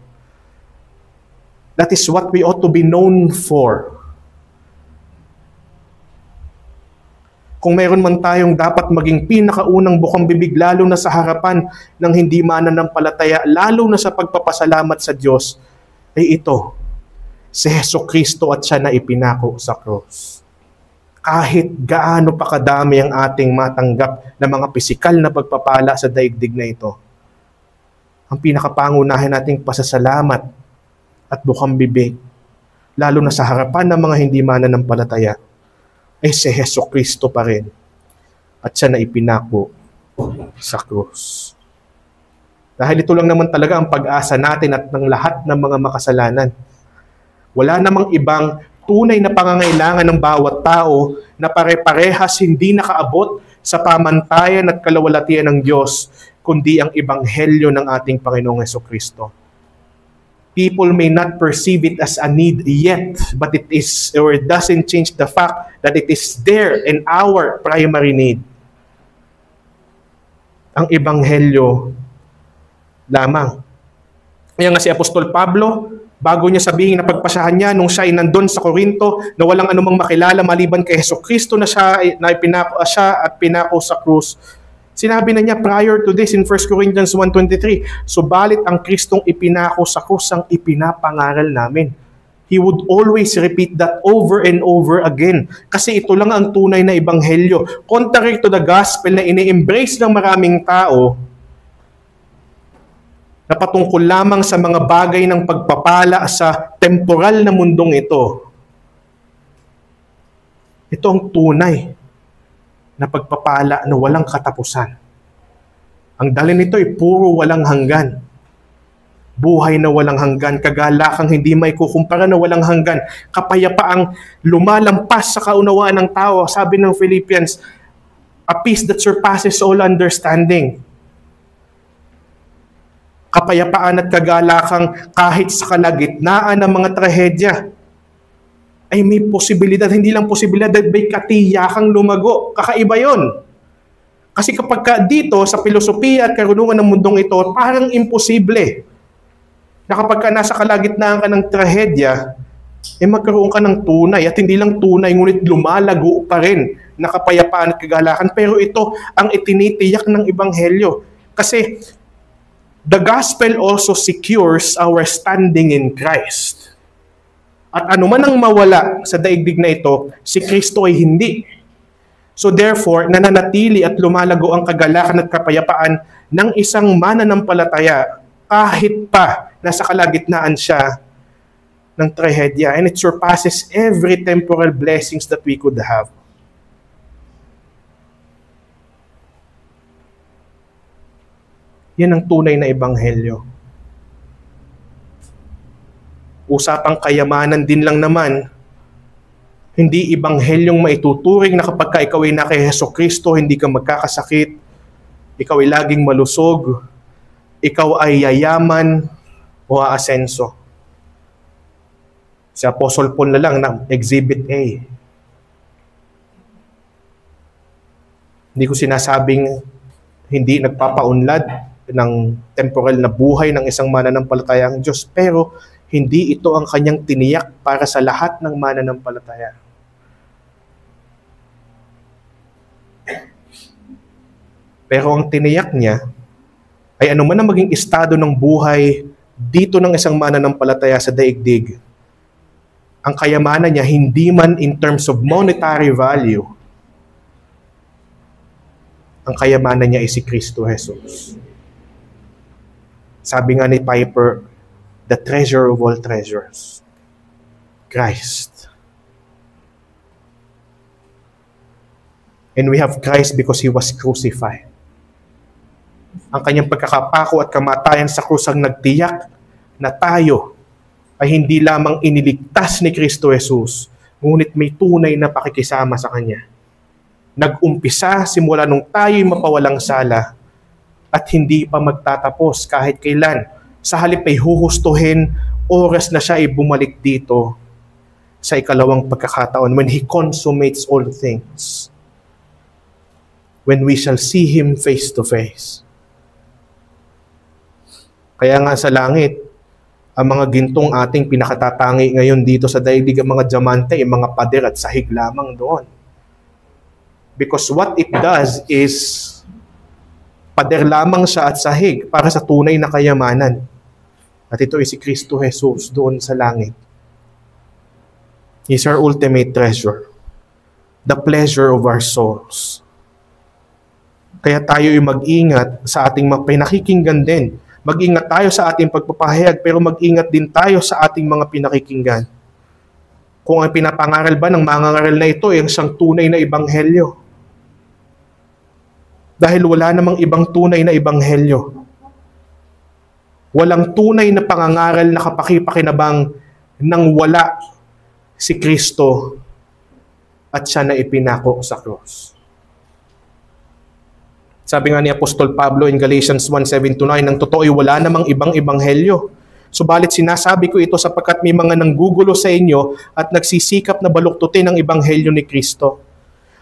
That is what we ought to be known for. Kung mayroon man tayong dapat maging pinakaunang bukang bibig, lalo na sa harapan ng hindi mananampalataya, lalo na sa pagpapasalamat sa Diyos, ay ito, si Hesukristo at siya na ipinako sa krus. kahit gaano pa kadami ang ating matanggap na mga pisikal na pagpapala sa daigdig na ito, ang pinakapangunahin nating pasasalamat at bukang bibig, lalo na sa harapan ng mga hindi mananampalataya, ay si Hesukristo pa rin. At siya na ipinako sa krus. Dahil ito lang naman talaga ang pag-asa natin at ng lahat ng mga makasalanan. Wala namang ibang tunay na pangangailangan ng bawat tao na pare-parehas hindi nakaabot sa pamantayan at kalawalatian ng Diyos, kundi ang ebanghelyo ng ating Panginoong Hesukristo. People may not perceive it as a need yet, but it is, or it doesn't change the fact that it is there in our primary need. Ang ebanghelyo lamang. Kaya nga si Apostol Pablo, bago niya sabihin na pagpasahan niya nung siya ay nandun sa Korinto na walang anumang makilala maliban kay Hesukristo na ipinako at pinako sa krus, sinabi na niya prior to this in 1 Corinthians 1:23, subalit ang Kristong ipinako sa krus ang ipinapangaral namin. He would always repeat that over and over again. Kasi ito lang ang tunay na ebanghelyo. Contrary to the gospel na ini-embrace ng maraming tao, na patungkol lamang sa mga bagay ng pagpapala sa temporal na mundong ito. Ito ang tunay na pagpapala na walang katapusan. Ang dali nito ay puro walang hanggan. Buhay na walang hanggan, kagalakang hindi may kukumpara na walang hanggan, kapayapaang lumalampas sa kaunawaan ng tao. Sabi ng Philippians, a peace that surpasses all understanding. Kapayapaan at kagalakang kahit sa kalagitnaan ng mga trahedya ay may posibilidad, hindi lang posibilidad, may katiyakang lumago. Kakaiba yon. Kasi kapag dito sa filosofiya at karunungan ng mundong ito, parang imposible na kapag ka nasa kalagitnaan ka ng trahedya, magkaroon ka ng tunay. At hindi lang tunay, ngunit lumalago pa rin na kapayapaan at kagalakan. Pero ito ang itinitiyak ng ebanghelyo. Kasi the gospel also secures our standing in Christ. At anuman ang mawala sa daigdig na ito, si Kristo ay hindi. So therefore, nananatili at lumalago ang kagalakan at kapayapaan ng isang mananampalataya kahit pa nasa kalagitnaan siya ng trahedya. And it surpasses every temporal blessings that we could have. Yan ang tunay na ebanghelyo. Usapang kayamanan din lang naman, hindi ebanghelyong maituturing na kapag ka ikaw ay na kay Hesukristo, hindi ka magkakasakit, ikaw ay laging malusog, ikaw ay yayaman o aasenso. Si Apostle Paul na lang na Exhibit A. Hindi ko sinasabing hindi nagpapaunlad ng temporal na buhay ng isang mananampalatayang Diyos, pero hindi ito ang kanyang tiniyak para sa lahat ng mananampalataya. Pero ang tiniyak niya ay anuman ang maging estado ng buhay dito ng isang mananampalataya sa daigdig, ang kayamanan niya hindi man in terms of monetary value, ang kayamanan niya ay si Kristo Jesus. Sabi nga ni Piper, the treasure of all treasures, Christ. And we have Christ because He was crucified. Ang kanyang pagkakapako at kamatayan sa krus ang nagtiyak na tayo ay hindi lamang iniligtas ni Kristo Jesus, ngunit may tunay na pakikisama sa Kanya. Nag-umpisa simula nung tayo'y mapawalang sala at hindi pa magtatapos kahit kailan. Sa halip ay huhustuhin, oras na siya ay bumalik dito sa ikalawang pagkakataon when He consummates all things. When we shall see Him face to face. Kaya nga sa langit, ang mga gintong ating pinakatatangi ngayon dito sa daigdig, ang mga diamante, ang mga pader at sahig lamang doon. Because what it does is, pader lamang siya at sahig para sa tunay na kayamanan. At ito ay si Kristo Jesus doon sa langit. He's our ultimate treasure. the pleasure of our souls. Kaya tayo ay mag-ingat sa ating mga pinakikinggan din. Mag-ingat tayo sa ating pagpapahayag, pero mag-ingat din tayo sa ating mga pinakikinggan. Kung ang pinapangaral ba ng mangangaral na ito ay isang tunay na ebanghelyo. Dahil wala namang ibang tunay na ebanghelyo. Walang tunay na pangangaral na kapaki-pakinabang nang wala si Kristo at siya na ipinako sa krus. Sabi nga ni Apostol Pablo in Galatians 1:7-9, ang totoo ay wala namang ibang ebanghelyo. Subalit sinasabi ko ito sapagkat may mga nanggugulo sa inyo at nagsisikap na baluktutin ang ebanghelyo ni Kristo.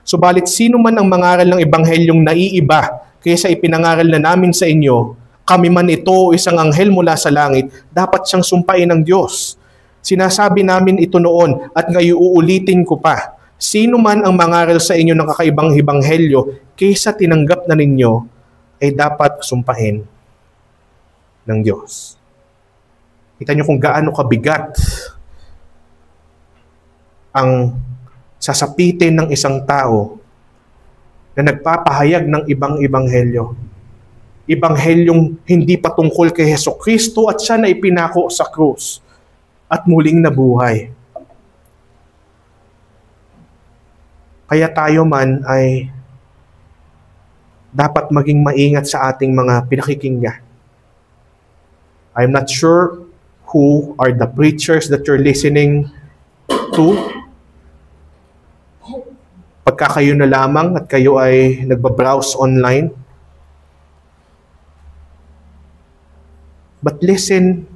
Subalit sino man ang mangaral ng ebanghelyong naiiba kaysa ipinangaral na namin sa inyo, kami man ito o isang anghel mula sa langit, dapat siyang sumpain ng Diyos. Sinasabi namin ito noon at ngayon uulitin ko pa. Sino man ang mangaral sa inyo ng kakaibang ebanghelyo kaysa tinanggap na ninyo ay dapat sumpahin ng Diyos. Kita niyo kung gaano kabigat ang sasapitin ng isang tao na nagpapahayag ng ibang ebanghelyo. Ebanghelyong hindi patungkol kay Hesukristo at siya na ipinako sa krus at muling nabuhay. Kaya tayo man ay dapat maging maingat sa ating mga pinakikinggan. I'm not sure who are the preachers that you're listening to. Pagka kayo na lamang at kayo ay nagbabrowse online. But listen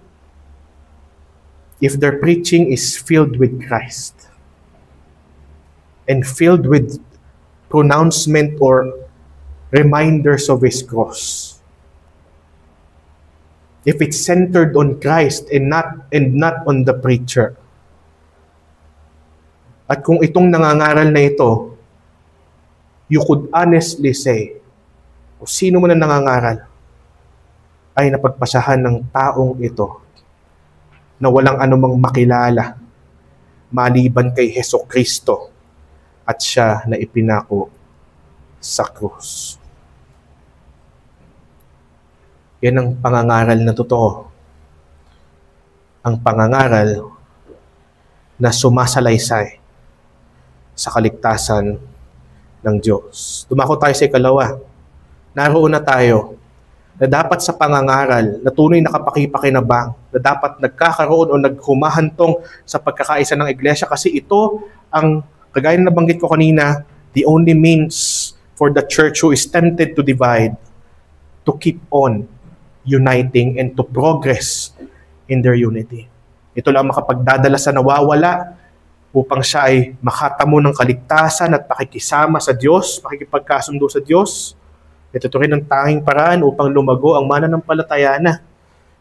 if their preaching is filled with Christ and filled with pronouncement or reminders of His cross. If it's centered on Christ and not on the preacher. At kung itong nangangaral na ito, you could honestly say, o sino man ang nangangaral, ay napagpasahan ng taong ito na walang anumang makilala maliban kay Hesukristo at siya na ipinako sa krus. Yan ang pangangaral na totoo. Ang pangangaral na sumasalaysay sa kaligtasan ng Diyos. Dumako tayo sa ikalawa. Naroon na tayo na dapat sa pangangaral na tunay na kapaki-pakinabang, na dapat nagkakaroon o naghumahantong sa pagkakaisa ng iglesia kasi ito ang, kagaya na nabanggit ko kanina, the only means for the church who is tempted to divide to keep on uniting and to progress in their unity. Ito lang makapagdadala sa nawawala upang siya ay makatamo ng kaligtasan at pakikisama sa Diyos, pakikipagkasundo sa Diyos. Ito rin ang tanging paraan upang lumago ang mananampalataya na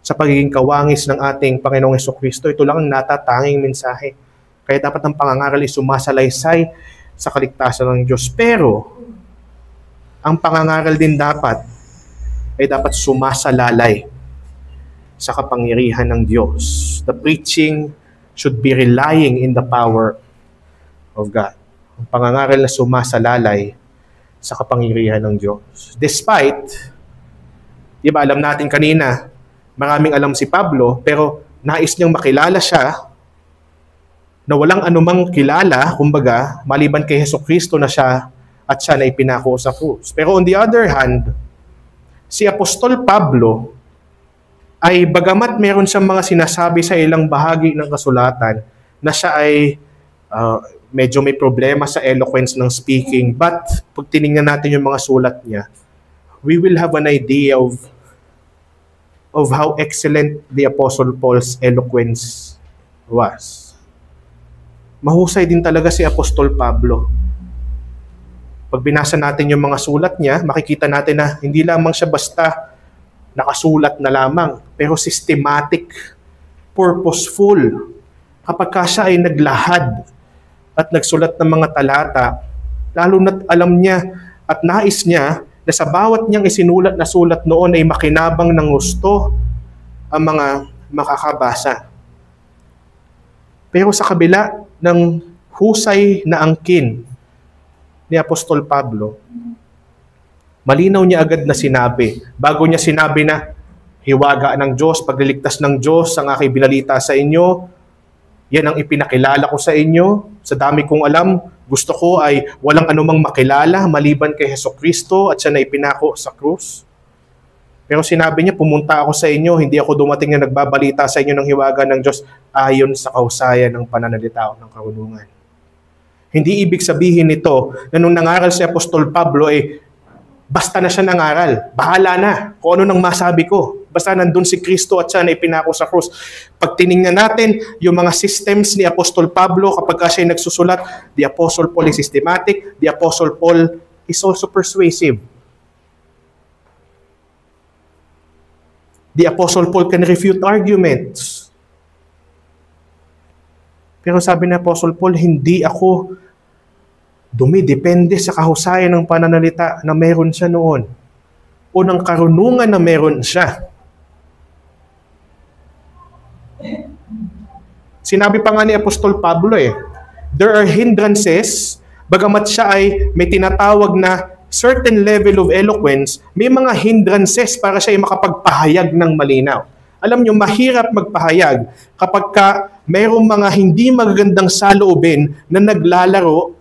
sa pagiging kawangis ng ating Panginoong Hesukristo. Ito lang ang natatanging mensahe. Kaya dapat ang pangangaral ay sumasalaysay sa kaligtasan ng Diyos. Pero, ang pangangaral din dapat ay dapat sumasalalay sa kapangyarihan ng Diyos. The preaching should be relying in the power of God. Ang pangangaral na sumasalalay sa kapangyarihan ng Diyos. Despite, di ba alam natin kanina, maraming alam si Pablo, pero nais niyang makilala siya na walang anumang kilala, kumbaga, maliban kay Hesukristo na siya at siya na ipinako sa krus. Pero on the other hand, si Apostol Pablo ay bagamat meron siyang mga sinasabi sa ilang bahagi ng kasulatan na siya ay medyo may problema sa eloquence ng speaking, but pag tinignan natin yung mga sulat niya, we will have an idea of how excellent the Apostle Paul's eloquence was. Mahusay din talaga si Apostol Pablo. Pag binasa natin yung mga sulat niya, makikita natin na hindi lamang siya basta nakasulat na lamang, pero systematic, purposeful. Kapag siya ay naglahad at nagsulat ng mga talata, lalo na't alam niya at nais niya na sa bawat niyang isinulat na sulat noon ay makinabang ng gusto ang mga makakabasa. Pero sa kabila ng husay na angkin ni Apostol Pablo, malinaw niya agad na sinabi, bago niya sinabi na, hiwaga ng Diyos, pagliligtas ng Diyos, ang aking binalita sa inyo, yan ang ipinakilala ko sa inyo, sa dami kong alam, gusto ko ay walang anumang makilala maliban kay Hesukristo at siya na ipinako sa krus. Pero sinabi niya, pumunta ako sa inyo, hindi ako dumating na nagbabalita sa inyo ng hiwaga ng Diyos ayon sa kahusayan ng pananalita o ng karunungan. Hindi ibig sabihin nito na nung nangaral si Apostol Pablo, basta na siya nangaral, bahala na kung ano nang masabi ko. Basta nandun si Kristo at siya na ipinako sa krus. Pag tinignan natin yung mga systems ni Apostol Pablo, kapag siya nagsusulat, the Apostle Paul is systematic, the Apostle Paul is also persuasive. The Apostle Paul can refute arguments. Pero sabi ni Apostle Paul, hindi ako dumidepende sa kahusayan ng pananalita na meron siya noon o ng karunungan na meron siya. Sinabi pa nga ni Apostol Pablo there are hindrances, bagamat siya ay may tinatawag na certain level of eloquence, may mga hindrances para siya ay makapagpahayag ng malinaw. Alam nyo, mahirap magpahayag kapag mayroong mga hindi magagandang saloobin na naglalaro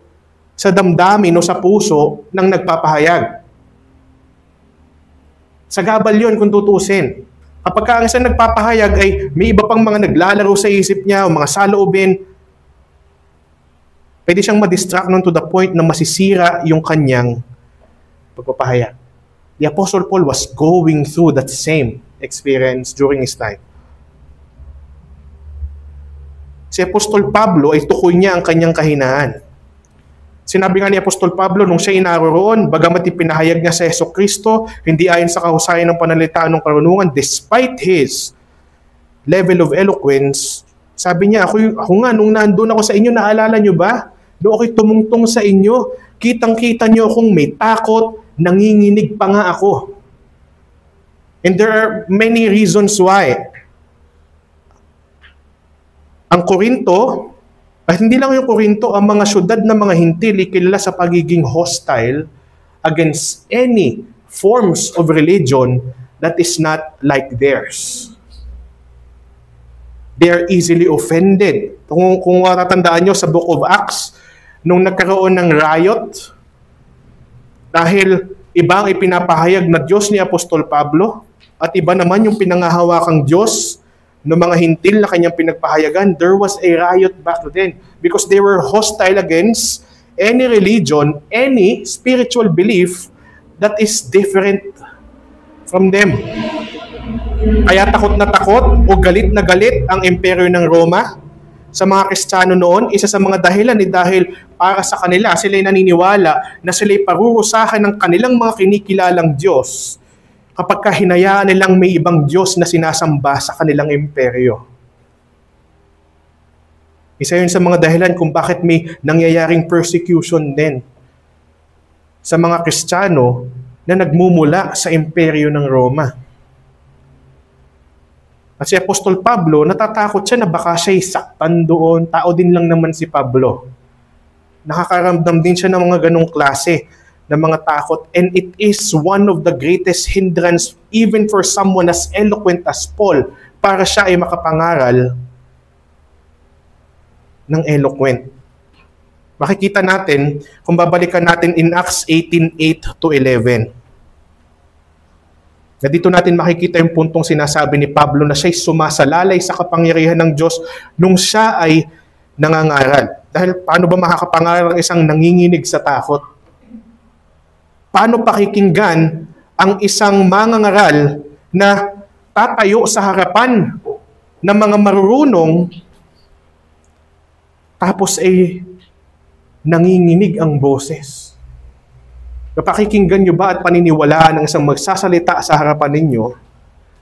sa damdamin o sa puso ng nagpapahayag. Sagabal yun kung tutusin. Kapag ang isang nagpapahayag ay may iba pang mga naglalaro sa isip niya o mga saloobin, pwede siyang madistract nun to the point na masisira yung kanyang pagpapahayag. The Apostle Paul was going through that same experience during his time. Si Apostol Pablo ay tukoy niya ang kanyang kahinaan. Sinabi nga ni Apostol Pablo nung siya naroroon, bagamat ipinahayag niya sa Hesukristo, hindi ayon sa kahusayan ng pananalita ng karunungan, despite his level of eloquence, sabi niya, ako nga, nung nandun ako sa inyo, naalala niyo ba? Doon ako'y tumungtong sa inyo, kitang-kita niyo akong may takot, nanginginig pa nga ako. And there are many reasons why. Ang Korinto, at hindi lang yung Korinto, ang mga syudad ng mga hintil kilala sa pagiging hostile against any forms of religion that is not like theirs. They are easily offended. Kung tatandaan nyo sa Book of Acts, nung nagkaroon ng riot, dahil iba ang ipinapahayag na Diyos ni Apostol Pablo at iba naman yung pinangahawakang Diyos ng mga hintil na kanyang pinagpahayagan, there was a riot back then because they were hostile against any religion, any spiritual belief that is different from them. Kaya takot na takot o galit na galit ang imperyo ng Roma sa mga Kristiyano noon. Isa sa mga dahilan dahil para sa kanila, sila'y naniniwala na sila'y parurusahan ng kanilang mga kinikilalang Diyos kapag hinayaan nilang may ibang Diyos na sinasamba sa kanilang imperyo. Isa yun sa mga dahilan kung bakit may nangyayaring persecution din sa mga Kristiyano na nagmumula sa imperyo ng Roma. At si Apostol Pablo, natatakot siya na baka siya'y saktan doon. Tao din lang naman si Pablo. Nakakaramdam din siya ng mga ganong klase ng mga takot. And it is one of the greatest hindrance even for someone as eloquent as Paul para siya ay makapangaral ng eloquent. Makikita natin, kung babalikan natin in Acts 18:8 to 11. Na dito natin makikita yung puntong sinasabi ni Pablo na siya'y sumasalalay sa kapangyarihan ng Diyos nung siya ay nangangaral. Dahil paano ba makakapangaral ang isang nanginginig sa takot? Paano pakikinggan ang isang mangangaral na tatayo sa harapan ng mga marurunong tapos ay nanginginig ang boses? Napakikinggan nyo ba at paniniwalaan ng isang magsasalita sa harapan ninyo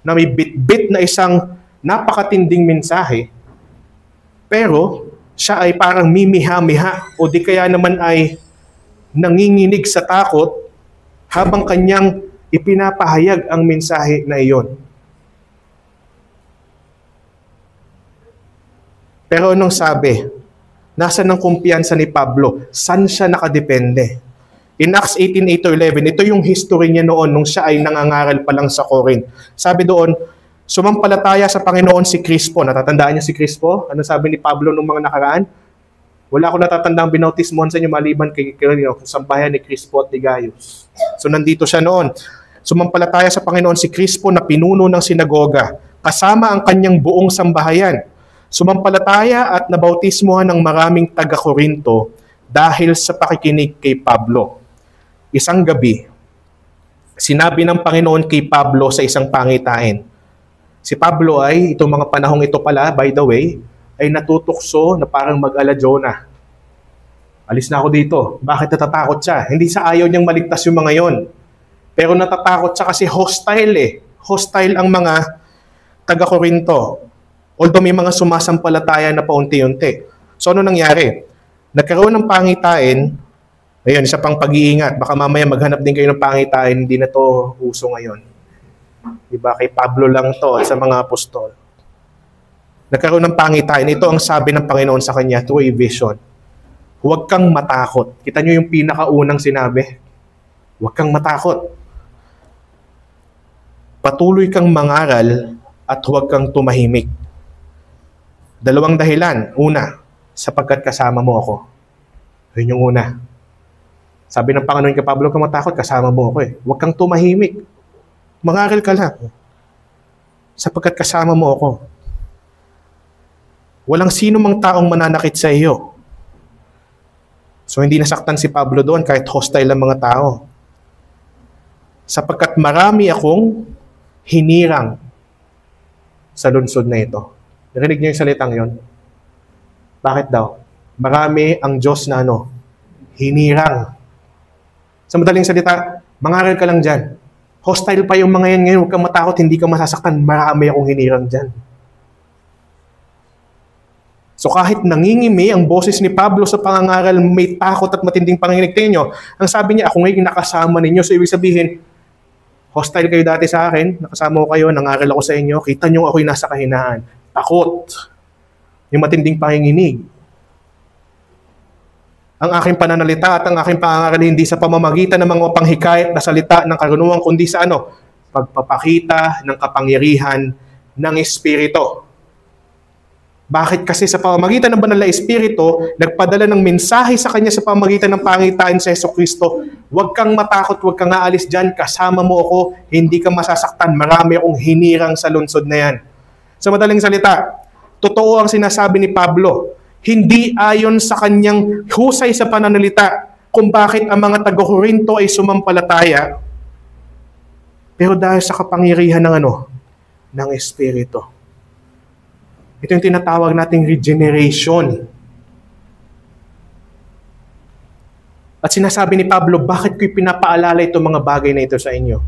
na may bit-bit na isang napakatinding mensahe, pero siya ay parang mimiha-miha o di kaya naman ay nanginginig sa takot habang kanyang ipinapahayag ang mensahe na iyon? Pero anong sabi? Nasaan ang kumpiyansa ni Pablo? Saan siya nakadepende? In Acts 18:8-11, ito yung history niya noon nung siya ay nangangaral pa lang sa Corinth. Sabi doon, sumampalataya sa Panginoon si Crispo. Natatandaan niyo si Crispo? Ano sabi ni Pablo nung mga nakaraan? Wala akong natatandang binautismohan sa inyo maliban kay sambahayan ni Crispo at ni Gaius. So nandito siya noon. Sumampalataya sa Panginoon si Crispo na pinuno ng sinagoga, kasama ang kanyang buong sambahayan. Sumampalataya at nabautismohan ng maraming taga-Korinto dahil sa pakikinig kay Pablo. Isang gabi, sinabi ng Panginoon kay Pablo sa isang pangitain. Si Pablo ay, itong mga panahong ito pala, by the way, ay natutukso na parang mag-ala Jonah. Alis na ako dito. Bakit natatakot siya? Hindi sa ayaw niyang maligtas yung mga yon. Pero natatakot siya kasi hostile eh. Hostile ang mga taga-Korinto. Although may mga sumasampalataya na paunti-unti. So ano nangyari? Nagkaroon ng pangitain. Ayun, isa pang pag-iingat. Baka mamaya maghanap din kayo ng pangitain. Hindi na to uso ngayon. Diba? Kay Pablo lang to at sa mga apostol. Nagkaroon ng pangitain. Ito ang sabi ng Panginoon sa kanya through a vision. Huwag kang matakot. Kita nyo yung pinakaunang sinabi. Huwag kang matakot. Patuloy kang mangaral at huwag kang tumahimik. Dalawang dahilan. Una, sapagkat kasama mo ako. Yun yung una. Sabi ng Panginoon kay Pablo, kung matakot, kasama mo ako eh. Huwag kang tumahimik. Mangaral ka lang. Sapagkat kasama mo ako. Walang sino mang taong mananakit sa iyo. So hindi nasaktan si Pablo doon kahit hostile ang mga tao. Sapagkat marami akong hinirang sa lungsod na ito. Narinig niyo yung salitang yon? Bakit daw? Marami ang Diyos na hinirang. Sa madaling salita, mangaral ka lang dyan. Hostile pa yung mga yan ngayon, huwag kang matakot, hindi ka masasaktan, marami akong hinirang dyan. So kahit nangingimi ang boses ni Pablo sa pangangaral, may takot at matinding panginginig ninyo, ang sabi niya, ako ngayon nakasama ninyo. So ibig sabihin, hostile kayo dati sa akin, nakasama ko kayo, nangaral ako sa inyo, kita nyo ako'y nasa kahinaan. Takot. Yung matinding panginginig. Ang aking pananalita at ang aking pangangaral hindi sa pamamagitan ng mga panghikayat na salita ng karunungan, kundi sa pagpapakita ng kapangyarihan ng Espiritu. Bakit? Kasi sa pamamagitan ng banal na Espiritu, nagpadala ng mensahe sa kanya sa pamamagitan ng pangitain sa Jesucristo. Huwag kang matakot, huwag kang aalis dyan, kasama mo ako, hindi ka masasaktan, marami akong hinirang sa lungsod na yan. Sa madaling salita, totoo ang sinasabi ni Pablo. Hindi ayon sa kanyang husay sa pananalita kung bakit ang mga taga-Korinto ay sumampalataya. Pero dahil sa kapangyarihan ng Espiritu. Ito yung tinatawag nating regeneration. At sinasabi ni Pablo, bakit ko'y pinapaalala itong mga bagay na ito sa inyo?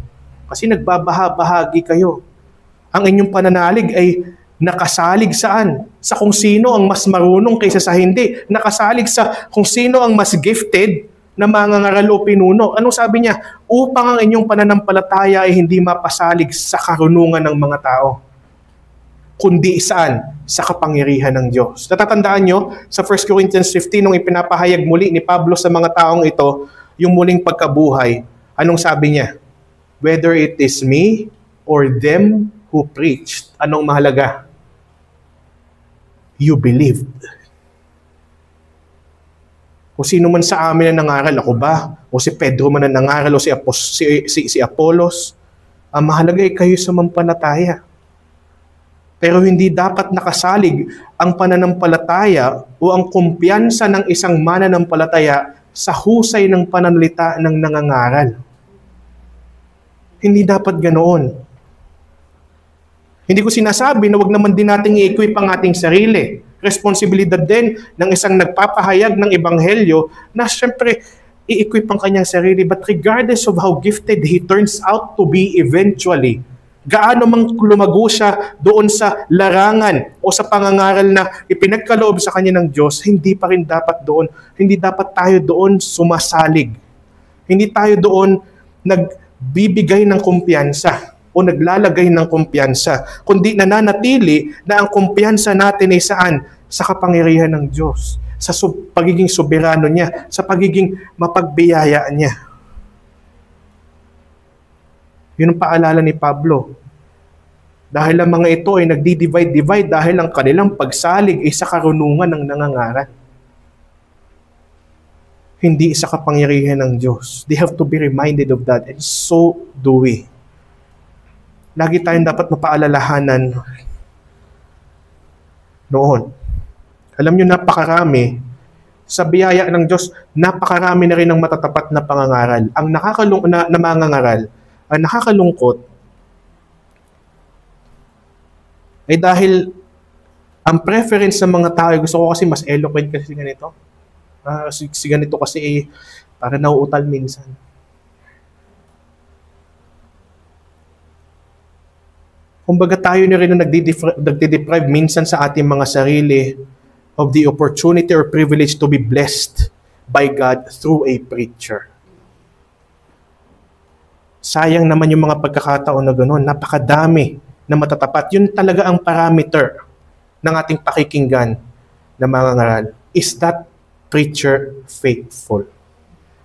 Kasi nagbabaha-bahagi kayo. Ang inyong pananalig ay nakasalig saan? Sa kung sino ang mas marunong kaysa sa hindi. Nakasalig sa kung sino ang mas gifted na mangangaral o pinuno. Anong sabi niya? Upang ang inyong pananampalataya ay hindi mapasalig sa karunungan ng mga tao, kundi saan? Sa kapangyarihan ng Diyos. Natatandaan nyo, sa 1 Corinthians 15, nung ipinapahayag muli ni Pablo sa mga taong ito, yung muling pagkabuhay, anong sabi niya? Whether it is me or them who preached, anong mahalaga? You believed. Kung sino man sa amin na nangaral, ako ba? O si Pedro man na nangaral, o si Apollos, ang mahalaga ay kayo sumampalataya. Pero hindi dapat nakasalig ang pananampalataya o ang kumpiyansa ng isang mananampalataya sa husay ng pananalita ng nangangaral. Hindi dapat ganoon. Hindi ko sinasabi na wag naman din nating i-equip ang ating sarili. Responsibilidad din ng isang nagpapahayag ng ebanghelyo na siyempre i-equip ang kanyang sarili. But regardless of how gifted he turns out to be eventually, gaano mang lumago siya doon sa larangan o sa pangangaral na ipinagkaloob sa kanya ng Diyos, hindi pa rin dapat doon. Hindi dapat tayo doon sumasalig. Hindi tayo doon nagbibigay ng kumpiyansa o naglalagay ng kumpiyansa, kundi nananatili na ang kumpiyansa natin ay saan? Sa kapangyarihan ng Diyos. sa pagiging soberano niya, sa pagiging mapagbiyayaan niya. Yun ang paalala ni Pablo. Dahil ang mga ito ay nagdi-divide dahil ang kanilang pagsalig ay sa karunungan ng nangangaral. Hindi sa kapangyarihan ng Diyos. They have to be reminded of that, and so do we. Lagi tayong dapat mapaalalahanan noon. Alam nyo, napakarami sa biyaya ng Diyos, napakarami na rin ng matatapat na pangangaral. Ang mangangaral, ang nakakalungkot, ay dahil ang preference ng mga tao, gusto ko kasi mas eloquent kasi ganito. Si ganito kasi para nauutal minsan. Kumbaga tayo na rin na nagde-deprive minsan sa ating mga sarili of the opportunity or privilege to be blessed by God through a preacher. Sayang naman yung mga pagkakataon na gano'n. Napakadami na matatapat. Yun talaga ang parameter ng ating pakikinggan na mga ngaral. Is that preacher faithful?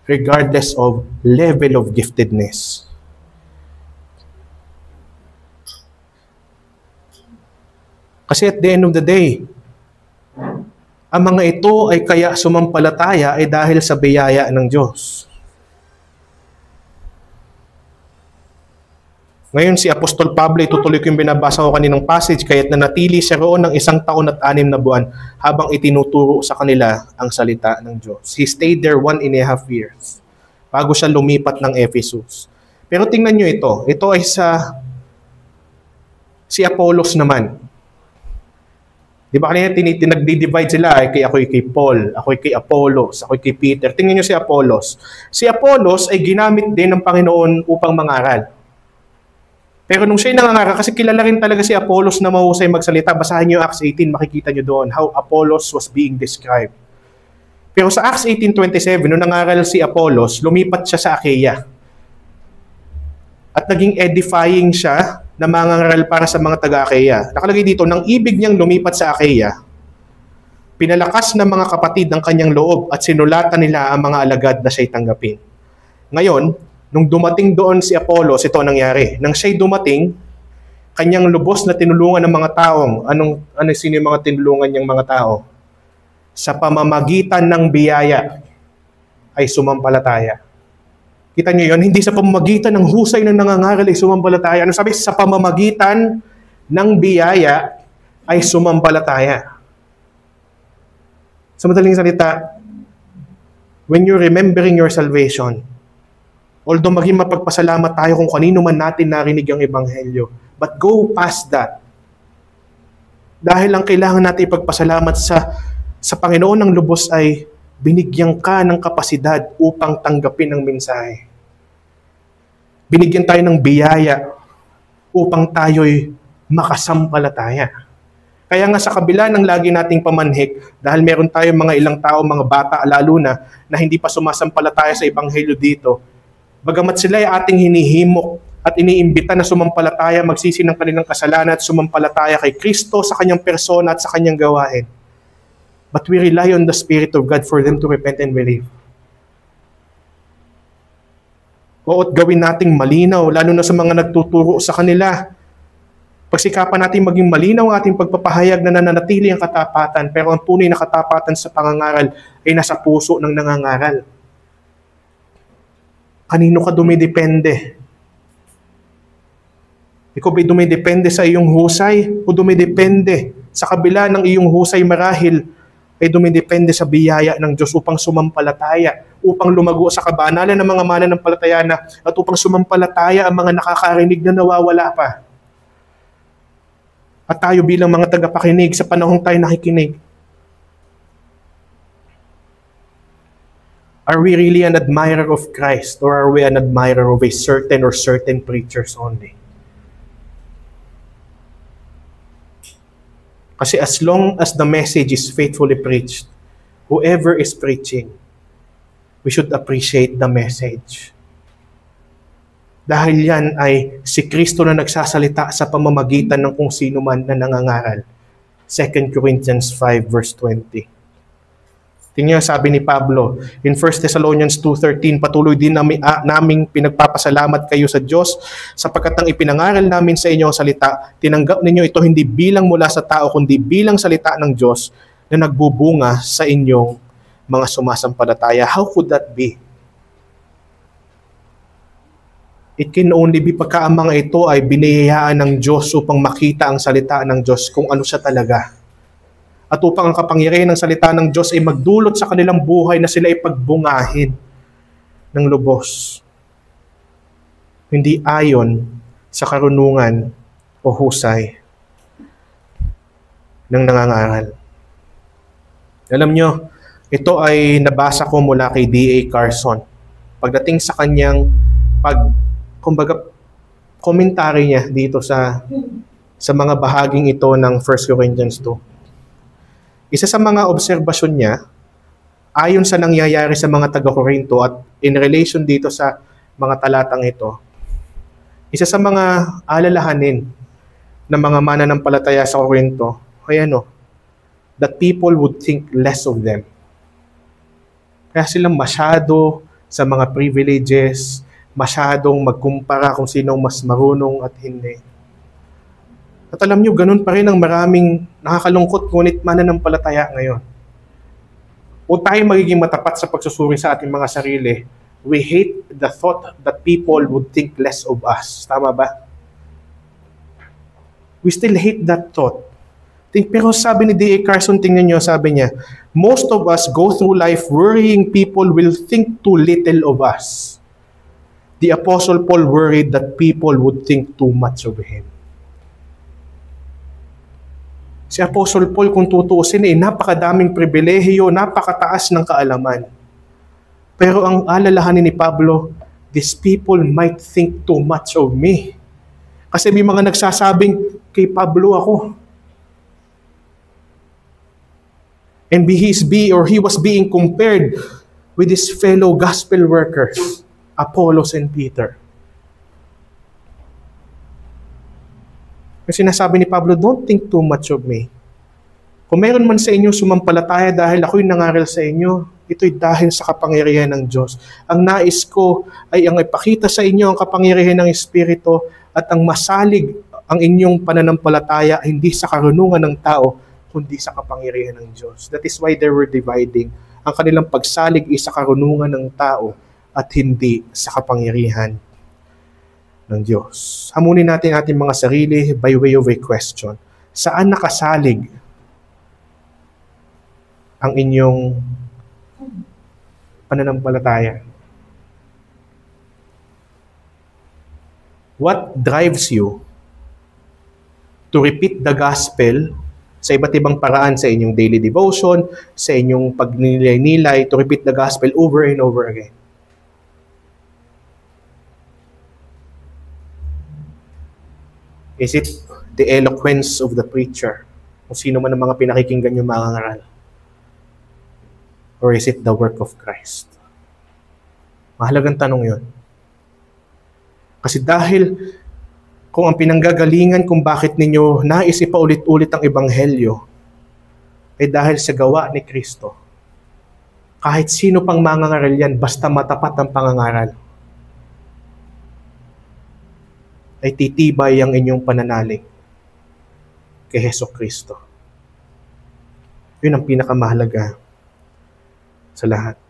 Regardless of level of giftedness. Kasi at the end of the day, ang mga ito ay kaya sumampalataya ay dahil sa biyaya ng Diyos. Ngayon si Apostol Pablo, itutuloy ko yung binabasa ko kaninang passage, kaya't nanatili siya roon ng 1 taon at 6 na buwan habang itinuturo sa kanila ang salita ng Diyos. He stayed there 1.5 years bago siya lumipat ng Ephesus. Pero tingnan nyo ito ay si Apollos naman. Di ba kanina nagdi-divide sila, ako'y kay Paul, ako'y kay Apollos, ako'y kay Peter. Tingnan nyo si Apollos. Si Apollos ay ginamit din ng Panginoon upang mangaral. Pero nung siya'y nangangaral, kasi kilala rin talaga si Apollos na mahusay magsalita, basahin niyo Acts 18, makikita niyo doon how Apollos was being described. Pero sa Acts 18:27, nung nangaral si Apollos, lumipat siya sa Achaia. At naging edifying siya na mangangaral para sa mga taga-Achaia. Nakalagay dito, nang ibig niyang lumipat sa Achaia, pinalakas ng mga kapatid ang kanyang loob at sinulatan nila ang mga alagad na siya'y tanggapin. Ngayon, nung dumating doon si Apollos, ito ang nangyari. Nang siya'y dumating, kanyang lubos na tinulungan ng mga taong, sino yung mga tinulungan niyang mga tao? Sa pamamagitan ng biyaya ay sumampalataya. Kita niyo yon, hindi sa pamamagitan ng husay ng nangangaral ay sumampalataya. Ano sabi? Sa pamamagitan ng biyaya ay sumampalataya. Sa madaling salita, when you're remembering your salvation, although maging mapagpasalamat tayo kung kanino man natin narinig ang Ebanghelyo, but go past that. Dahil ang kailangan natin ipagpasalamat sa Panginoon ng lubos ay binigyan ka ng kapasidad upang tanggapin ang mensahe. Binigyan tayo ng biyaya upang tayo'y makasampalataya. Kaya nga sa kabila ng lagi nating pamanhik, dahil meron tayong mga ilang tao, mga bata lalo na hindi pa sumasampalataya sa Ebanghelyo dito, bagamat sila ay ating hinihimok at iniimbita na sumampalataya, magsisi ng kanilang kasalanan at sumampalataya kay Kristo sa kanyang persona at sa kanyang gawain. But we rely on the Spirit of God for them to repent and believe. At gawin nating malinaw, lalo na sa mga nagtuturo sa kanila. Pagsikapan natin maging malinaw ang ating pagpapahayag na nananatili ang katapatan, pero ang tunay na katapatan sa pangangaral ay nasa puso ng nangangaral. Kanino ka dumidepende? Ikaw ba'y dumidepende sa iyong husay o dumidepende sa kabila ng iyong husay marahil ay dumidepende sa biyaya ng Diyos upang sumampalataya, upang lumago sa kabanalan ng mga mananampalataya at upang sumampalataya ang mga nakakarinig na nawawala pa. At tayo bilang mga tagapakinig sa panahong tayo nakikinig, are we really an admirer of Christ or are we an admirer of a certain or certain preachers only? Kasi as long as the message is faithfully preached, whoever is preaching, we should appreciate the message. Dahil yan ay si Kristo na nagsasalita sa pamamagitan ng kung sino man na nangangaral. 2 Corinthians 5 verse 20. Tingnan niyo, sabi ni Pablo in 1 Thessalonians 2:13, patuloy din naming pinagpapasalamat kayo sa Diyos sapagkat ang ipinangaral namin sa inyo ang salita, tinanggap ninyo ito hindi bilang mula sa tao kundi bilang salita ng Diyos na nagbubunga sa inyong mga sumasampalataya. How could that be? It can only be pagka ang mga ito ay biniyayaan ng Diyos upang makita ang salita ng Diyos kung ano siya talaga. At upang ang kapangyarihan ng salita ng Diyos ay magdulot sa kanilang buhay na sila ay pagbungahin ng lubos. Hindi ayon sa karunungan o husay ng nangangaral. Alam nyo, ito ay nabasa ko mula kay D.A. Carson. Pagdating sa kanyang komentary niya dito sa mga bahaging ito ng 1 Corinthians 2. Isa sa mga obserbasyon niya, ayon sa nangyayari sa mga taga-Korinto at in relation dito sa mga talatang ito, isa sa mga alalahanin ng mga mananampalataya sa Korinto ay that people would think less of them. Kaya silang masyado sa mga privileges, masyadong magkumpara kung sino mas marunong at hindi. At alam nyo, ganun pa rin ang maraming nakakalungkot ngunit mananampalataya ngayon. O tayo magiging matapat sa pagsusuri sa ating mga sarili, we hate the thought that people would think less of us. Tama ba? We still hate that thought. Pero sabi ni D.A. Carson, tingnan nyo, sabi niya, most of us go through life worrying people will think too little of us. The Apostle Paul worried that people would think too much of him. Si Apostle Paul, kung tutuusin, napakadaming pribilehiyo, napakataas ng kaalaman. Pero ang alalahanin ni Pablo, these people might think too much of me. Kasi may mga nagsasabing, kay Pablo ako. And he was being compared with his fellow gospel workers, Apollos and Peter. Kasi sinasabi ni Pablo, don't think too much of me. Kung meron man sa inyo sumampalataya dahil ako'y nangaral sa inyo, ito'y dahil sa kapangyarihan ng Diyos. Ang nais ko ay ang ipakita sa inyo ang kapangyarihan ng Espiritu at ang masalig ang inyong pananampalataya hindi sa karunungan ng tao, kundi sa kapangyarihan ng Diyos. That is why they were dividing. Ang kanilang pagsalig ay sa karunungan ng tao at hindi sa kapangyarihan ng Diyos. Hamunin natin ating mga sarili by way of a question. Saan nakasalig ang inyong pananampalataya? What drives you to repeat the gospel sa iba't ibang paraan sa inyong daily devotion, sa inyong pagnilay-nilay, to repeat the gospel over and over again? Is it the eloquence of the preacher? Kung sino man ang mga pinakikinggan yung mga ngaral? Or is it the work of Christ? Mahalagang tanong yun. Kasi dahil kung ang pinanggagalingan kung bakit ninyo nais ipaulit-ulit ang ebanghelyo ay dahil sa gawa ni Kristo, kahit sino pang mangangaral yan, basta matapat ang pangangaral, ay titibay ang inyong pananalig kay Hesukristo. Yun ang pinakamahalaga sa lahat.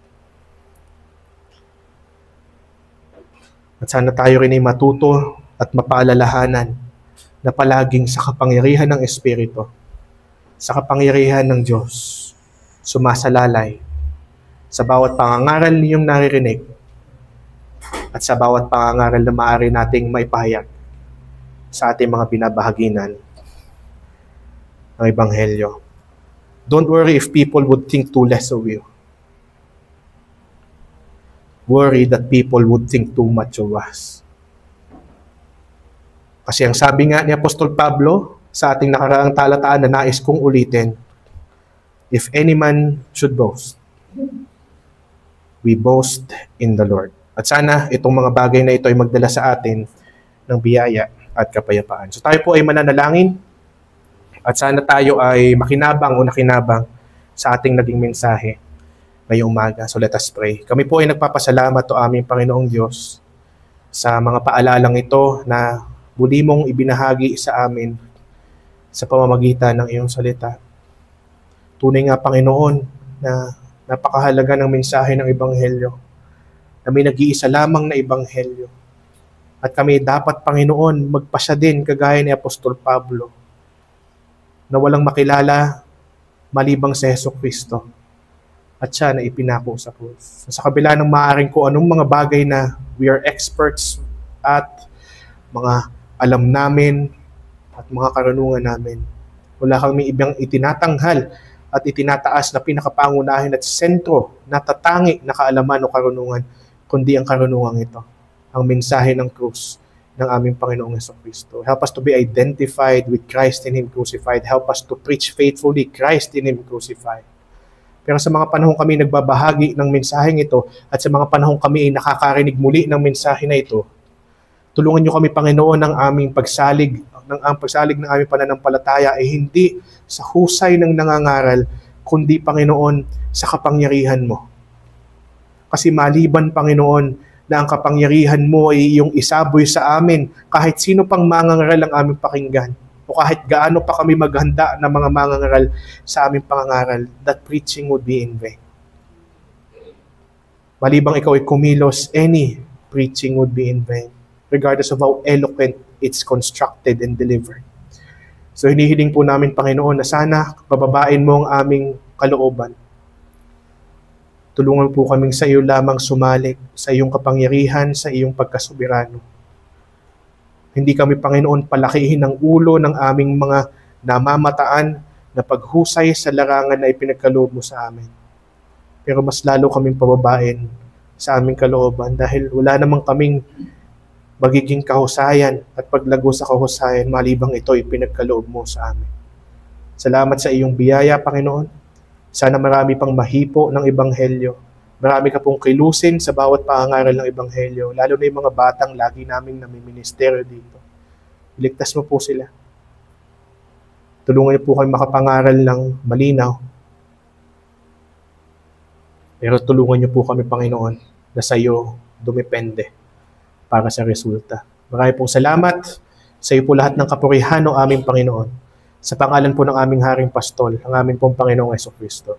At sana tayo rin ay matuto at mapaalalahanan na palaging sa kapangyarihan ng Espiritu, sa kapangyarihan ng Diyos, sumasalalay sa bawat pangangaral niyong naririnig at sa bawat pangangaral na maaari nating maipahayag sa ating mga binabahaginan ng Ebanghelyo. Don't worry if people would think too less of you. Worry that people would think too much of us. Kasi ang sabi nga ni Apostol Pablo sa ating nakaraang talataan na nais kong ulitin, if any man should boast, we boast in the Lord. At sana itong mga bagay na ito ay magdala sa atin ng biyaya at kapayapaan. So tayo po ay mananalangin at sana tayo ay makinabang o nakinabang sa ating naging mensahe. ngayong umaga. So let us pray. Kami po ay nagpapasalamat o aming Panginoong Diyos sa mga paalalang ito na muli mong ibinahagi sa amin sa pamamagitan ng iyong salita. Tunay nga, Panginoon, na napakahalaga ng mensahe ng Ebanghelyo, na may nag-iisa lamang na Ebanghelyo. At kami dapat, Panginoon, magpasya din kagaya ni Apostol Pablo, na walang makilala malibang sa Jesucristo at siya na ipinako sa krus. Sa kabila ng maaaring kung anong mga bagay na we are experts at mga alam namin at mga karunungan namin, wala kami ibang itinatanghal at itinataas na pinakapangunahin at sentro na tatangi na kaalaman o karunungan, kundi ang karunungan ito, ang mensahe ng krus ng aming Panginoong Jesucristo. Help us to be identified with Christ in Him crucified. Help us to preach faithfully Christ in Him crucified. Pero sa mga panahon kami nagbabahagi ng mensaheng ito at sa mga panahon kami ay nakakarinig muli ng mensahe na ito, tulungan niyo kami, Panginoon, ng aming pagsalig ng aming pananampalataya ay hindi sa husay ng nangangaral, kundi, Panginoon, sa kapangyarihan mo. Kasi maliban, Panginoon, na ang kapangyarihan mo ay iyong isaboy sa amin, kahit sino pang mangangaral ang aming pakinggan, o kahit gaano pa kami maghanda ng mga mangangaral sa aming pangangaral, that preaching would be in vain. Malibang ikaw ay kumilos, any preaching would be in vain, regardless of how eloquent it's constructed and delivered. So hinihiling po namin, Panginoon, na sana bababain mo ang aming kalooban. Tulungan po kaming sa iyo lamang sumalik sa iyong kapangyarihan, sa iyong pagkasoberano. Hindi kami, Panginoon, palakihin ang ulo ng aming mga namamataan na paghusay sa larangan na ipinagkaloob mo sa amin. Pero mas lalo kaming pababain sa aming kalooban dahil wala namang kaming magiging kahusayan at paglago sa kahusayan malibang ito ipinagkaloob mo sa amin. Salamat sa iyong biyaya, Panginoon. Sana marami pang mahipo ng Ebanghelyo. Marami ka pong kilusin sa bawat pangangaral ng Ebanghelyo, lalo na yung mga batang lagi naming namiministeryo dito. Iligtas mo po sila. Tulungan niyo po kami makapangaral ng malinaw. Pero tulungan niyo po kami, Panginoon, na sa iyo dumepende para sa resulta. Marami pong salamat. Sa iyo po lahat ng kapurihan o aming Panginoon. Sa pangalan po ng aming Haring Pastol, ang aming pong Panginoong Jesucristo.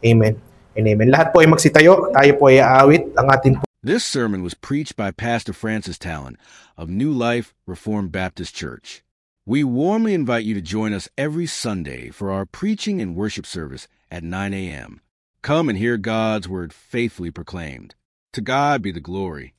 Amen. And amen. Lahat po ay magsitayo. Tayo po ay aawit. Ang atin po. This sermon was preached by Pastor Francis Talon of New Life Reformed Baptist Church. We warmly invite you to join us every Sunday for our preaching and worship service at 9 a.m. Come and hear God's word faithfully proclaimed. To God be the glory.